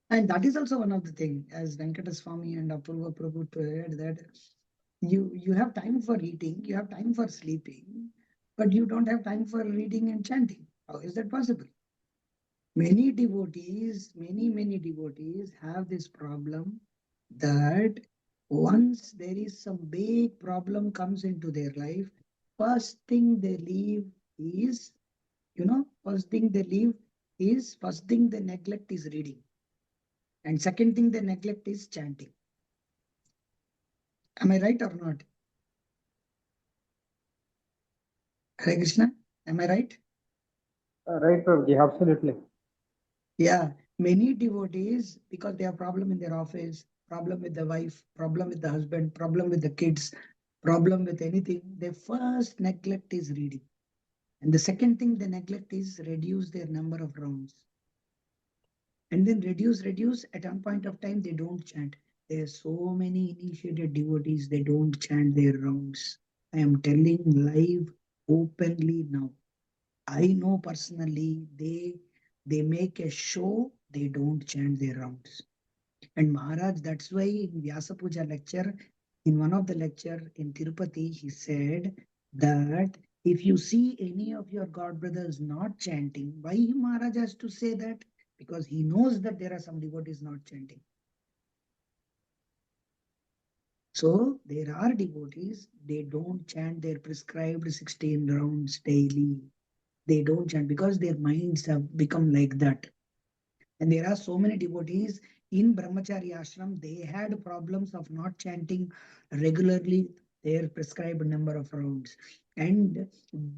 And that is also one of the things, as Venkata Swami and Apurva Prabhu said, that you have time for eating, you have time for sleeping, but you don't have time for reading and chanting. How is that possible? Many devotees have this problem that once there is some big problem comes into their life, first thing they leave is, first thing they neglect is reading. And second thing they neglect is chanting. Am I right or not? Hare Krishna, am I right? Right, Prabhuji, absolutely. Yeah, many devotees, because they have problem in their office, problem with the wife, problem with the husband, problem with the kids, problem with anything, they first neglect is reading. And the second thing they neglect is reduce their number of rounds. And then reduce, at one point of time, they don't chant. There are so many initiated devotees, they don't chant their rounds. I am telling live openly now. I know personally, they make a show, they don't chant their rounds. And Maharaj, that's why in Vyasa Puja lecture, in one of the lecture in Tirupati, he said that if you see any of your god brothers not chanting, why Maharaj has to say that? Because he knows that there are some devotees not chanting. So there are devotees, they don't chant their prescribed 16 rounds daily. They don't chant because their minds have become like that. And there are so many devotees in Brahmachari ashram, they had problems of not chanting regularly their prescribed number of rounds. And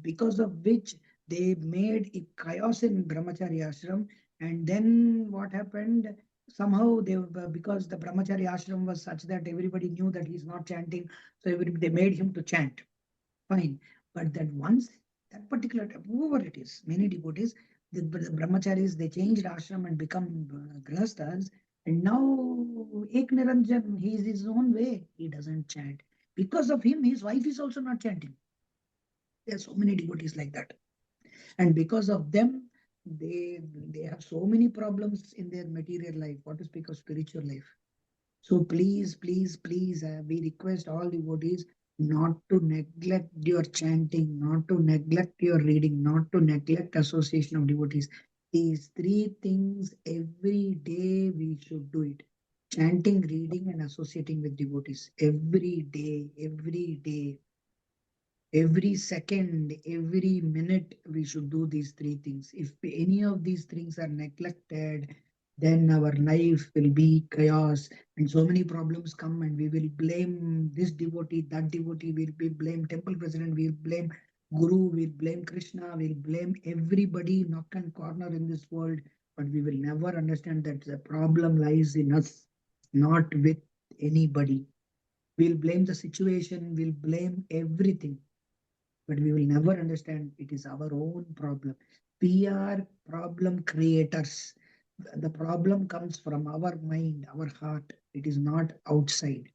because of which they made a chaos in Brahmachari ashram. And then what happened? Somehow they because the Brahmachari ashram was such that everybody knew that he's not chanting, so they made him to chant. Fine. But that once that particular whoever it is, many devotees, the brahmacharis, they changed ashram and become grihasthas. And now Ek Niranjan, he is his own way. He doesn't chant. Because of him, his wife is also not chanting. There are so many devotees like that. And because of them, they have so many problems in their material life. What to speak of spiritual life? So please, we request all devotees not to neglect your chanting, not to neglect your reading, not to neglect association of devotees. These three things every day we should do it. Chanting, reading, and associating with devotees. Every day, every second, every minute, we should do these three things. If any of these things are neglected, then our life will be chaos and so many problems come and we will blame this devotee, that devotee, we'll be blame temple president, we'll blame guru, we'll blame Krishna, we'll blame everybody nook and corner in this world, but we will never understand that the problem lies in us, not with anybody. We'll blame the situation, we'll blame everything, but we will never understand it is our own problem. We are problem creators. The problem comes from our mind, our heart. It is not outside.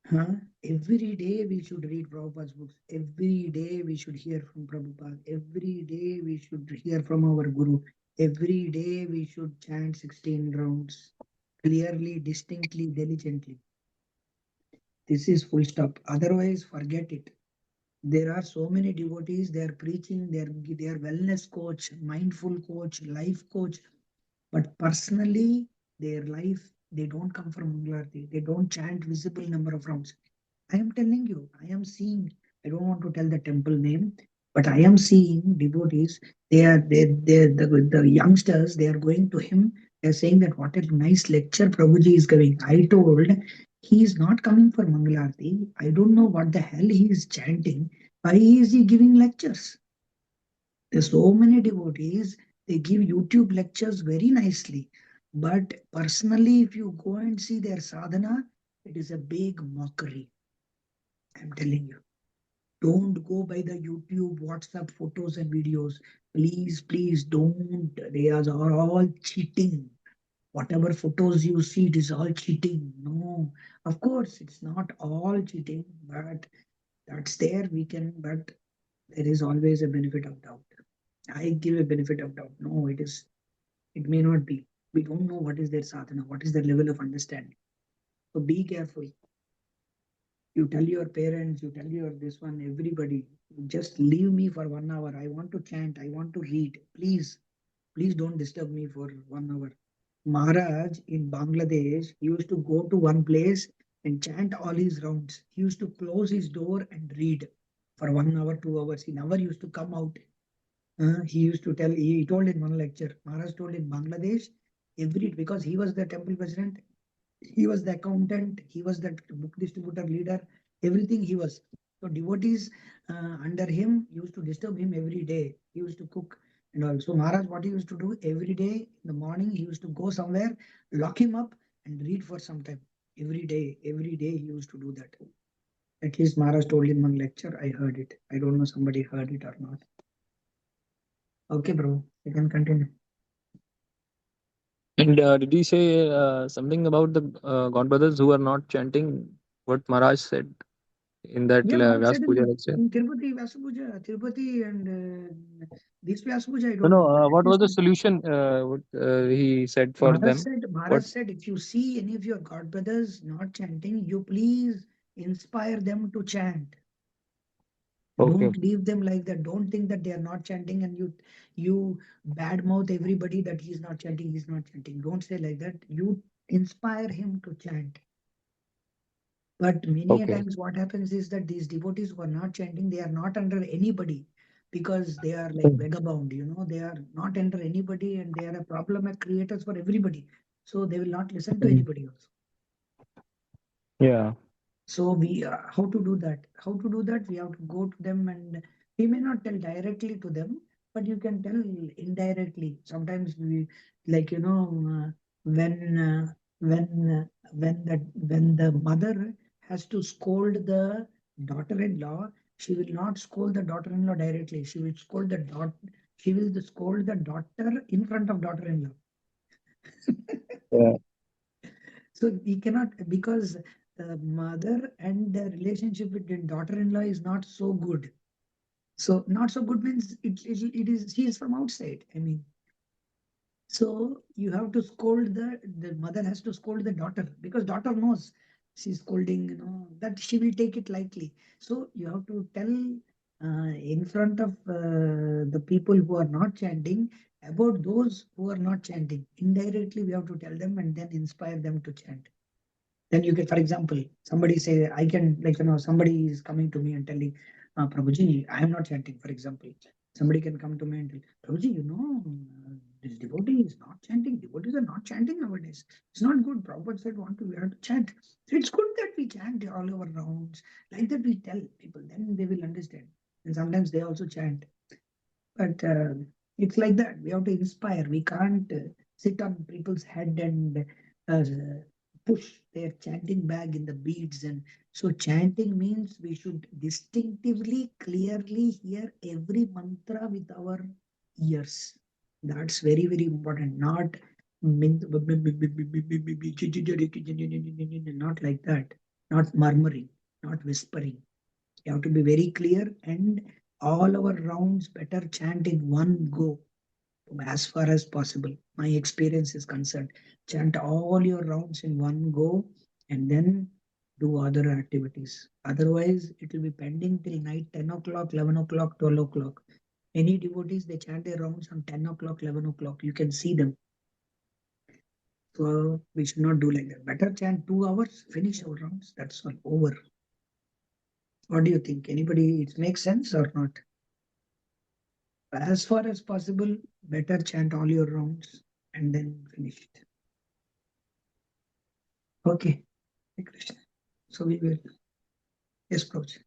Huh? Every day we should read Prabhupada's books. Every day we should hear from Prabhupada. Every day we should hear from our Guru. Every day we should chant 16 rounds clearly, distinctly, diligently. This is full stop. Otherwise, forget it. There are so many devotees, they are preaching, they are wellness coach, mindful coach, life coach, but personally, their life They don't come for Mangalarti. They don't chant visible number of rounds. I am telling you, I am seeing, I don't want to tell the temple name, but I am seeing devotees. The youngsters, they are going to him. They're saying that what a nice lecture Prabhuji is giving. I told he is not coming for Mangalarti. I don't know what the hell he is chanting. Why is he giving lectures? There's so many devotees, they give YouTube lectures very nicely. But personally, if you go and see their sadhana, it is a big mockery. I'm telling you. Don't go by the YouTube, WhatsApp photos and videos. Please, please don't. They are all cheating. Whatever photos you see, it is all cheating. No, of course, it's not all cheating, but that's there. We can, but there is always a benefit of doubt. I give a benefit of doubt. No, it is. It may not be. We don't know what is their sadhana, what is their level of understanding. So be careful. You tell your parents, you tell your this one, everybody, just leave me for 1 hour. I want to chant, I want to read. Please, please don't disturb me for 1 hour. Maharaj in Bangladesh, he used to go to one place and chant all his rounds. He used to close his door and read for 1 hour, 2 hours. He never used to come out. He used to tell, he told in one lecture, Maharaj told in Bangladesh, because he was the temple president, he was the accountant, he was the book distributor leader, everything he was. So devotees under him used to disturb him every day. He used to cook and all. So Maharaj, what he used to do every day in the morning, he used to go somewhere, lock him up and read for some time. Every day he used to do that. At least Maharaj told in one lecture, I heard it. I don't know somebody heard it or not. Okay, bro, you can continue. And did he say something about the God brothers who are not chanting what Maharaj said in that Yeah, Maharaj Vyas said Puja lecture? in Tirupati Vyasapuja, Tirupati and this Vyasapuja, I No, don't no. know. But at What was least the solution? What he said for them? Maharaj What? said, if you see any of your god brothers not chanting, you please inspire them to chant. Okay. Don't leave them like that. Don't think that they are not chanting and you badmouth everybody that he's not chanting, he's not chanting. Don't say like that. You inspire him to chant. But many a Okay. times what happens is that these devotees who are not chanting, they are not under anybody because they are like Mm. vagabond, they are not under anybody and they are a problem creators for everybody. So they will not listen to Mm. anybody else. Yeah. So we how to do that? How to do that? We have to go to them and we may not tell directly to them, but you can tell indirectly. Sometimes we like when when the mother has to scold the daughter-in-law, she will not scold the daughter-in-law directly. She will scold the daughter. She will scold the daughter in front of daughter-in-law. Yeah. So we cannot because the mother and the relationship with the daughter-in-law is not so good. So not so good means it is she is from outside. I mean, so you have to scold the mother has to scold the daughter because daughter knows she's scolding, that she will take it lightly. So you have to tell in front of the people who are not chanting about those who are not chanting. Indirectly, we have to tell them and then inspire them to chant. Then you get, for example, somebody say, I can, like, somebody is coming to me and telling, Prabhuji, I am not chanting, for example. Somebody can come to me and tell, Prabhuji, this devotee is not chanting. Devotees are not chanting nowadays. It's not good. Prabhupada said, we have to chant. So it's good that we chant all over rounds. Like that we tell people, then they will understand. And sometimes they also chant. But it's like that. We have to inspire. We can't sit on people's head and uh, push their chanting bag in the beads. And so chanting means we should distinctively, clearly hear every mantra with our ears. That's very, very important. Not like that. Not murmuring, not whispering. You have to be very clear and all our rounds better chant in one go as far as possible. My experience is concerned. Chant all your rounds in one go and then do other activities. Otherwise, it will be pending till night 10 o'clock, 11 o'clock, 12 o'clock. Any devotees, they chant their rounds on 10 o'clock, 11 o'clock. You can see them. So we should not do like that. Better chant 2 hours, finish our rounds. That's all over. What do you think? Anybody, it makes sense or not? As far as possible, better chant all your rounds and then finish it. Okay, Hare Krishna. So we will. Yes, Prabhuji.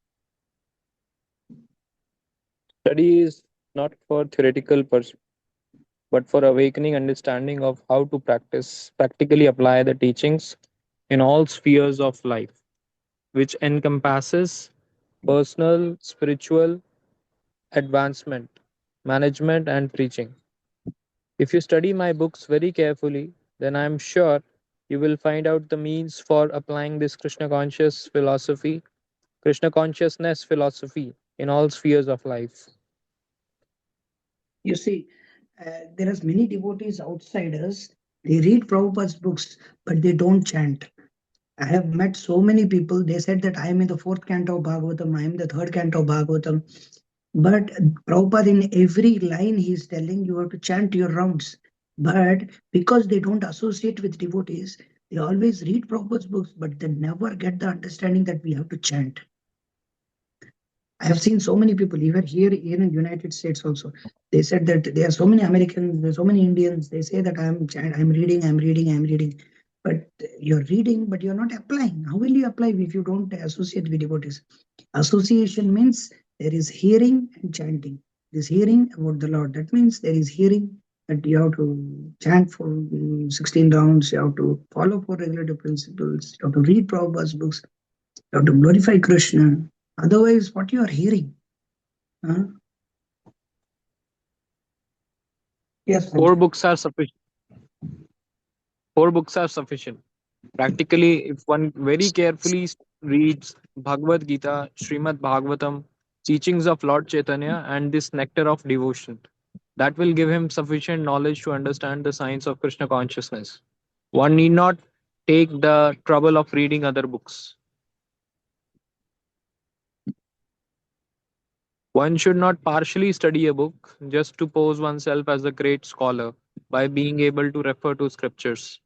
Study is not for theoretical but for awakening understanding of how to practically apply the teachings in all spheres of life, which encompasses personal, spiritual advancement, management, and preaching. If you study my books very carefully, then I am sure you will find out the means for applying this Krishna consciousness philosophy in all spheres of life. You see, there are many devotees outsiders. They read Prabhupada's books, but they don't chant. I have met so many people. They said that I am in the fourth canto of Bhagavatam, I am the third canto of Bhagavatam. But Prabhupada, in every line, he is telling you have to chant your rounds. But because they don't associate with devotees, they always read Prabhupada's books, but they never get the understanding that we have to chant. I have seen so many people, even here in the United States also. They said that there are so many Americans, there are so many Indians. They say that I'm reading, I'm reading, I'm reading. But you're reading, but you're not applying. How will you apply if you don't associate with devotees? Association means there is hearing and chanting. This hearing about the Lord. That means there is hearing that you have to chant for 16 rounds, you have to follow four regulative principles, you have to read Prabhupada's books, you have to glorify Krishna. Otherwise, what you are hearing? Huh? Yes, Four Prabhuji. books are sufficient. Four books are sufficient. Practically, if one very carefully reads Bhagavad Gita, Srimad Bhagavatam, teachings of Lord Chaitanya, and this nectar of devotion, that will give him sufficient knowledge to understand the science of Krishna consciousness. One need not take the trouble of reading other books. One should not partially study a book just to pose oneself as a great scholar by being able to refer to scriptures.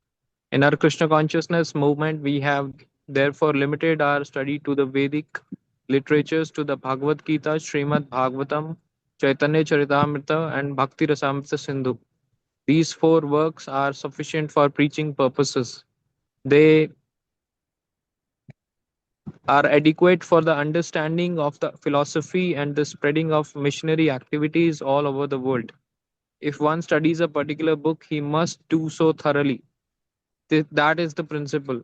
In our Krishna consciousness movement, we have therefore limited our study to the Vedic literatures, to the Bhagavad Gita, Srimad Bhagavatam, Chaitanya Charitamrita, and Bhakti Rasamrita Sindhu. These four works are sufficient for preaching purposes. They are adequate for the understanding of the philosophy and the spreading of missionary activities all over the world. If one studies a particular book, he must do so thoroughly. That is the principle.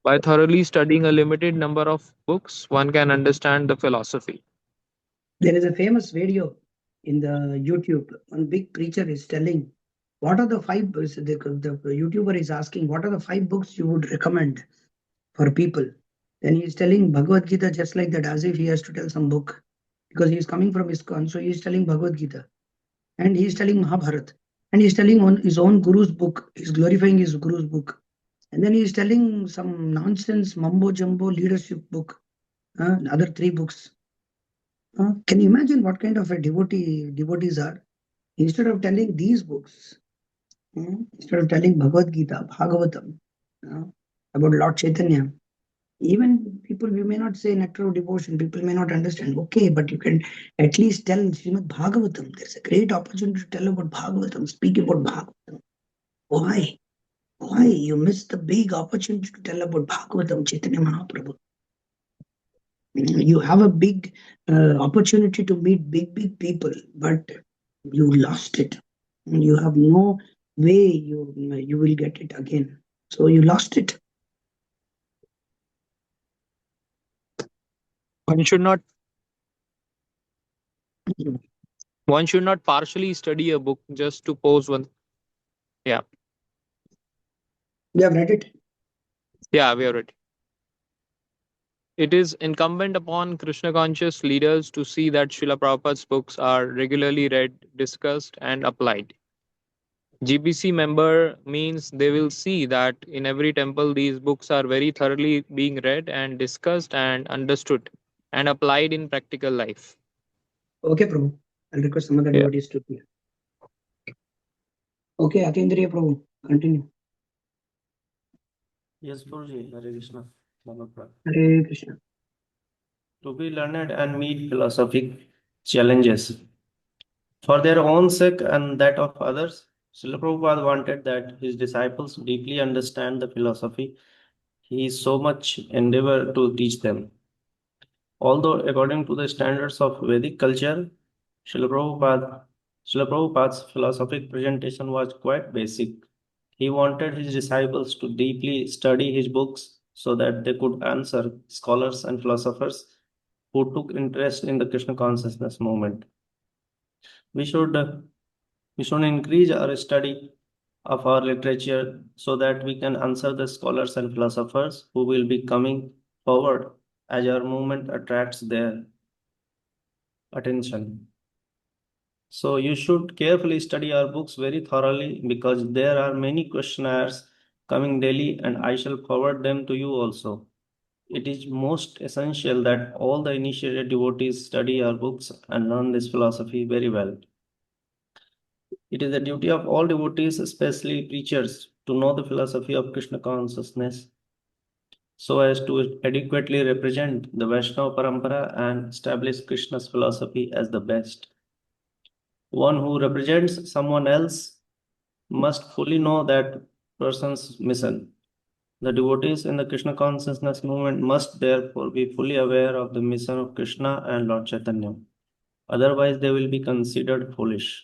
By thoroughly studying a limited number of books, one can understand the philosophy. There is a famous video in the YouTube. One big preacher is telling, what are the five books? The YouTuber is asking, what are the five books you would recommend for people? Then he is telling Bhagavad Gita just like that, as if he has to tell some book. Because he is coming from ISKCON, so he is telling Bhagavad Gita. And he is telling Mahabharata. And he is telling on his own Guru's book. He is glorifying his Guru's book. And then he is telling some nonsense, mumbo jumbo leadership book. Other three books. Can you imagine what kind of a devotees are? Instead of telling these books, instead of telling Bhagavad Gita, Bhagavatam, about Lord Chaitanya, even people, we may not say nectar of devotion, people may not understand. Okay, but you can at least tell Srimad Bhagavatam. There's a great opportunity to tell about Bhagavatam, speak about Bhagavatam. Why? Why? You missed the big opportunity to tell about Bhagavatam, Chaitanya Mahaprabhu. You have a big opportunity to meet big people, but you lost it. You have no way you will get it again. So you lost it. One should not one should not partially study a book just to pose one. Yeah, You have read it. yeah, we are ready. It is incumbent upon Krishna conscious leaders to see that Srila Prabhupada's books are regularly read, discussed, and applied. GBC member means they will see that in every temple these books are very thoroughly being read and discussed and understood and applied in practical life. Okay, Prabhu. I'll request some other Yeah. devotees to hear. Okay, Atindriya Prabhu, continue. Yes, Guruji, Hare Krishna. Namaskar. Hare Krishna. To be learned and meet philosophic challenges for their own sake and that of others, Srila Prabhupada wanted that his disciples deeply understand the philosophy he so much endeavor to teach them. Although, according to the standards of Vedic culture, Srila Prabhupada's philosophic presentation was quite basic. He wanted his disciples to deeply study his books so that they could answer scholars and philosophers who took interest in the Krishna consciousness movement. We should we should increase our study of our literature so that we can answer the scholars and philosophers who will be coming forward as our movement attracts their attention. So you should carefully study our books very thoroughly because there are many questionnaires coming daily and I shall forward them to you also. It is most essential that all the initiated devotees study our books and learn this philosophy very well. It is the duty of all devotees, especially preachers, to know the philosophy of Krishna consciousness so as to adequately represent the Vaishnava Parampara and establish Krishna's philosophy as the best. One who represents someone else must fully know that person's mission. The devotees in the Krishna consciousness movement must therefore be fully aware of the mission of Krishna and Lord Chaitanya. Otherwise, they will be considered foolish.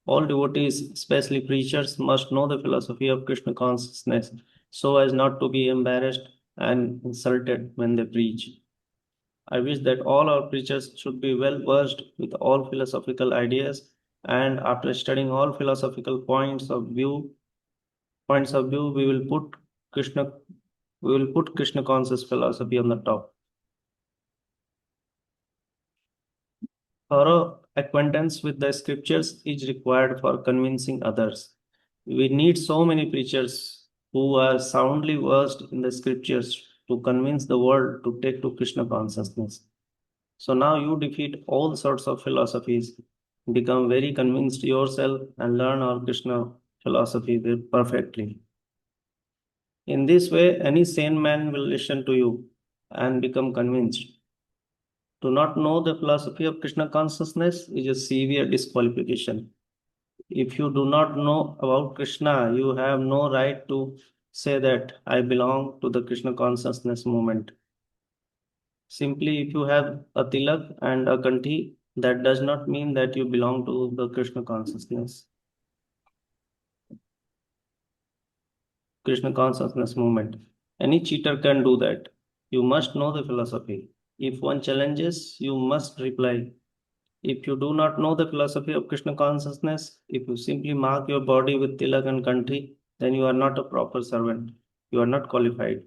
All devotees, especially preachers, must know the philosophy of Krishna consciousness so as not to be embarrassed and insulted when they preach. I wish that all our preachers should be well versed with all philosophical ideas, and after studying all philosophical points of view, Krishna we will put Krishna conscious philosophy on the top. Thorough acquaintance with the scriptures is required for convincing others. We need so many preachers who are soundly versed in the scriptures to convince the world to take to Krishna consciousness. So now you defeat all sorts of philosophies, become very convinced yourself, and learn our Krishna philosophy perfectly. In this way, any sane man will listen to you and become convinced. To not know the philosophy of Krishna consciousness is a severe disqualification. If you do not know about Krishna, you have no right to say that I belong to the Krishna consciousness movement. Simply, if you have a tilak and a kanthi, that does not mean that you belong to the Krishna consciousness movement. Any cheater can do that. You must know the philosophy. If one challenges, you must reply. If you do not know the philosophy of Krishna consciousness, if you simply mark your body with tilak and kanthi, then you are not a proper servant. You are not qualified.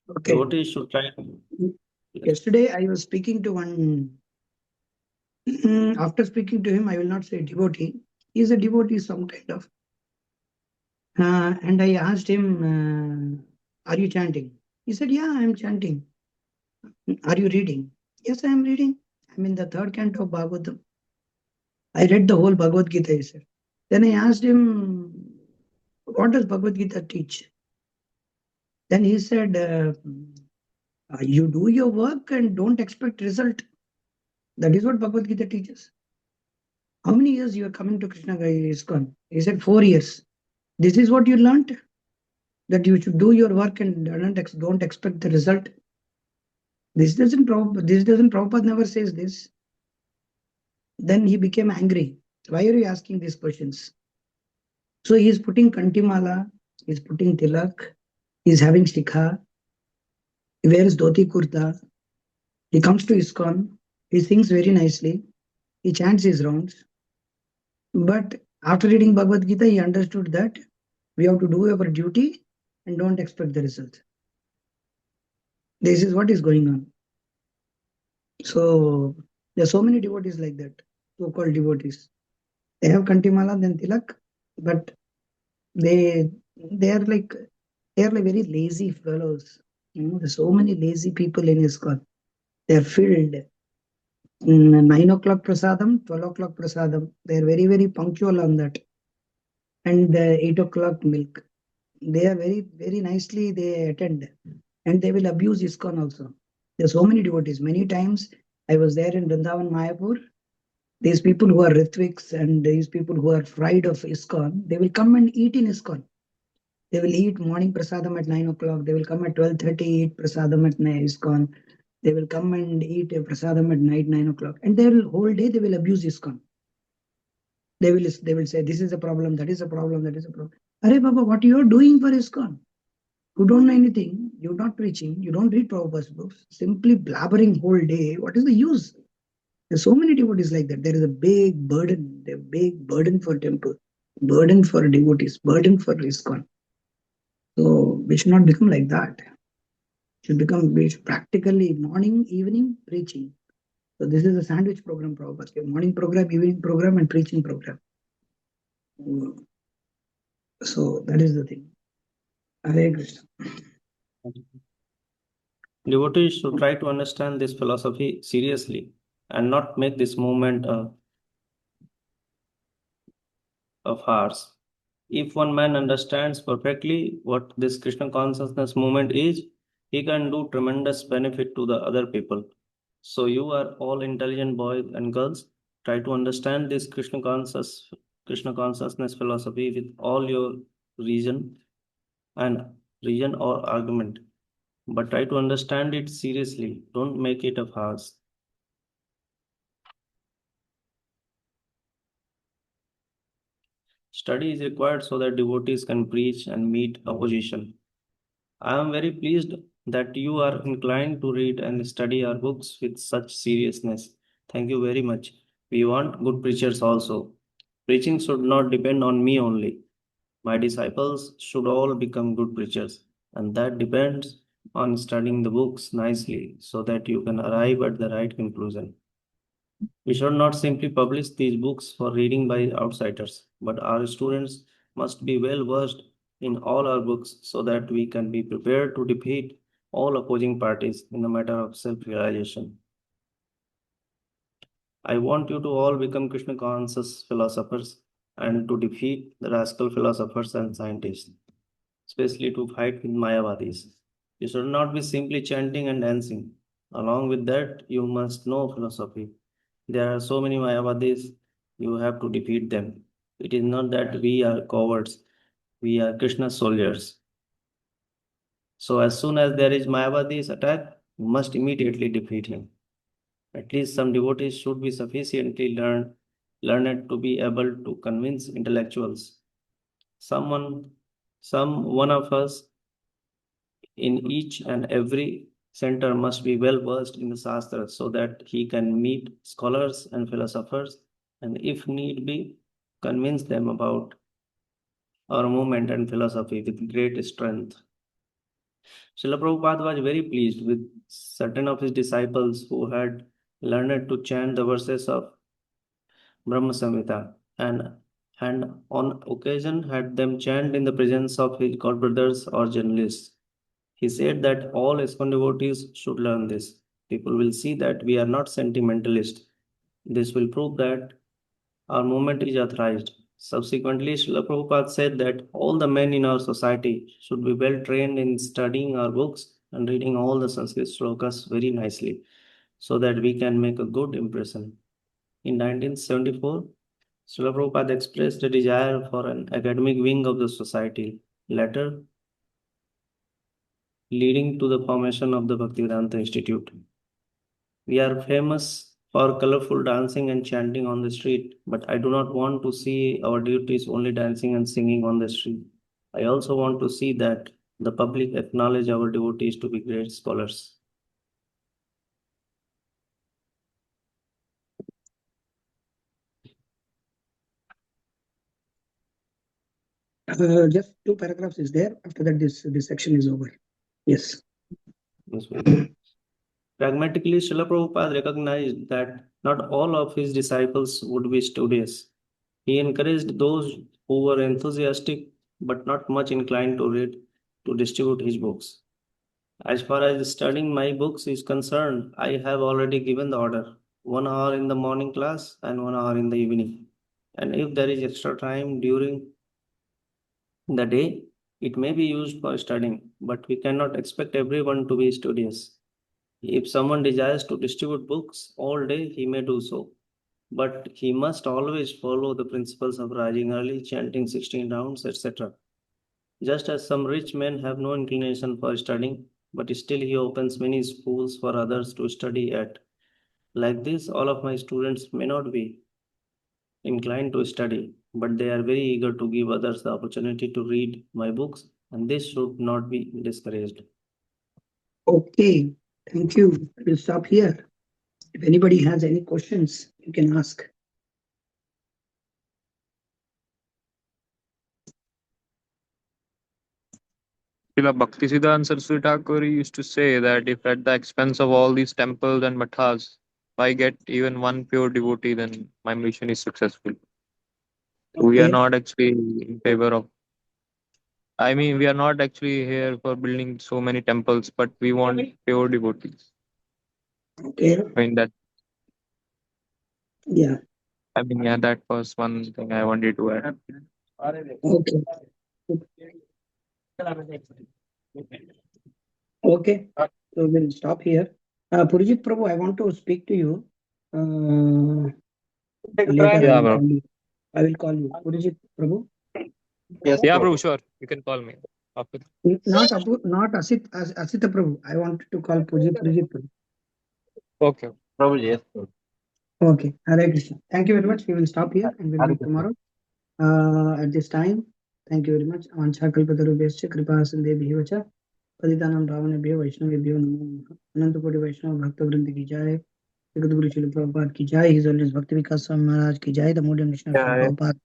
Okay. Devotees should try. Yesterday, I was speaking to one. After speaking to him, I will not say devotee. He is a devotee, some kind of. And I asked him, "Are you chanting?" He said, "Yeah, I am chanting." "Are you reading?" "Yes, I am reading. I'm in the third canto of Bhagavatam. I read the whole Bhagavad Gita," he said. Then I asked him, "What does Bhagavad Gita teach?" Then he said, "You do your work and don't expect result." That is what Bhagavad Gita teaches. How many years you are coming to Krishna ISKCON? He said 4 years. This is what you learned? That you should do your work and don't expect the result. This doesn't Prabhupada never says this. Then he became angry. Why are you asking these questions? So he is putting kantimala, he is putting tilak, he is having shikha, he wears dhoti kurta, he comes to ISKCON, he sings very nicely, he chants his rounds. But after reading Bhagavad Gita, he understood that we have to do our duty and don't expect the result. This is what is going on. So there are so many devotees like that, so-called devotees. They have kantimala, then tilak, but they are like very lazy fellows. There's so many lazy people in ISKCON. They are filled. 9 o'clock prasadam, 12 o'clock prasadam. They are very, very punctual on that. And 8 o'clock milk. They are very nicely they attend, and they will abuse ISKCON also. There are so many devotees. Many times I was there in Vrindavan, Mayapur. These people who are Ritviks and these people who are fried of ISKCON, they will come and eat in ISKCON. They will eat morning prasadam at 9 o'clock. They will come at 12:30, eat prasadam at ISKCON. They will come and eat a prasadam at night 9 o'clock. And they will whole day they will abuse ISKCON. They will say this is a problem, that is a problem, that is a problem. Arey Baba, what you are doing for ISKCON? You don't know anything. You're not preaching. You don't read Prabhupada's books. Simply blabbering whole day. What is the use? There's so many devotees like that. There is a big burden. The big burden for temple, burden for devotees, burden for ISKCON. So we should not become like that. We should practically morning, evening, preaching. So this is a sandwich program, Prabhupada. Morning program, evening program, and preaching program. So that is the thing. Hare Krishna. Devotees should try to understand this philosophy seriously and not make this movement of ours. If one man understands perfectly what this Krishna consciousness movement is, he can do tremendous benefit to the other people. So you are all intelligent boys and girls. Try to understand this Krishna consciousness philosophy with all your reason or argument. But try to understand it seriously. Don't make it a farce. Study is required so that devotees can preach and meet opposition. I am very pleased that you are inclined to read and study our books with such seriousness. Thank you very much. We want good preachers also. Preaching should not depend on me only. My disciples should all become good preachers, and that depends on studying the books nicely so that you can arrive at the right conclusion. We should not simply publish these books for reading by outsiders, but our students must be well versed in all our books so that we can be prepared to defeat all opposing parties in the matter of self realization. I want you to all become Krishna conscious philosophers and to defeat the rascal philosophers and scientists, especially to fight with Mayavadis. You should not be simply chanting and dancing. Along with that, you must know philosophy. There are so many Mayavadis, you have to defeat them. It is not that we are cowards, we are Krishna soldiers. So as soon as there is Mayavadi's attack, you must immediately defeat him. At least some devotees should be sufficiently learned to be able to convince intellectuals. Some one of us in each and every center must be well versed in the Shastra so that he can meet scholars and philosophers and, if need be, convince them about our movement and philosophy with great strength. Srila Prabhupada was very pleased with certain of his disciples who had learned to chant the verses of Brahma Samhita and on occasion had them chant in the presence of his god brothers or journalists. He said that all ISKCON devotees should learn this. People will see that we are not sentimentalists. This will prove that our movement is authorized. Subsequently, Srila Prabhupada said that all the men in our society should be well trained in studying our books and reading all the Sanskrit slokas very nicely so that we can make a good impression. In 1974, Srila Prabhupada expressed a desire for an academic wing of the society. Later, leading to the formation of the Bhaktivedanta Institute. We are famous for colorful dancing and chanting on the street, but I do not want to see our devotees only dancing and singing on the street. I also want to see that the public acknowledge our devotees to be great scholars. Just two paragraphs is there. After that, this section is over. Yes. Pragmatically, Srila Prabhupada recognized that not all of his disciples would be studious. He encouraged those who were enthusiastic but not much inclined to read to distribute his books. As far as studying my books is concerned, I have already given the order 1 hour in the morning class and 1 hour in the evening. And if there is extra time during the day, It may be used for studying, but we cannot expect everyone to be studious. If someone desires to distribute books all day, he may do so. But he must always follow the principles of rising early, chanting 16 rounds, etc. Just as some rich men have no inclination for studying, but still he opens many schools for others to study at. Like this, all of my students may not be inclined to study, but they are very eager to give others the opportunity to read my books, and this should not be discouraged. Okay, thank you. We'll stop here. If anybody has any questions, you can ask. Srila Bhaktisiddhanta Saraswati Thakur used to say that if at the expense of all these temples and mathas, if I get even one pure devotee, then my mission is successful. We are Okay, not actually in favor of, I mean, we are not actually here for building so many temples, but we want pure devotees. okay, I mean, that, yeah, yeah, that was one thing I wanted to add. okay, okay. So we'll stop here. Purjit Prabhu, I want to speak to you. Later I Yeah, will bro. call you. I will call you. Purjit Prabhu. Yes, Yeah, bro. bro, sure. You can call me after. Not not Asita Prabhu. I wanted to call Purjit Prabhu. Okay. Prabhuji, yes, bro. Okay, Hare Krishna. Thank you very much. We will stop here and we'll Hare meet Krishna. tomorrow at this time. Thank you very much. Vancha kalpatarubhyascha kripa sindebhyo cha पतितानां पावनेभ्यो वैष्णवेभ्यो नमो नमः। अनंत कोटि वैष्णव भक्त वृंद की जय। जगत गुरु श्रील प्रभुपाद की जय। हिज होलीनेस भक्ति विकास स्वामी महाराज की जय। द मोडियम कृष्ण Yeah. प्रभुपाद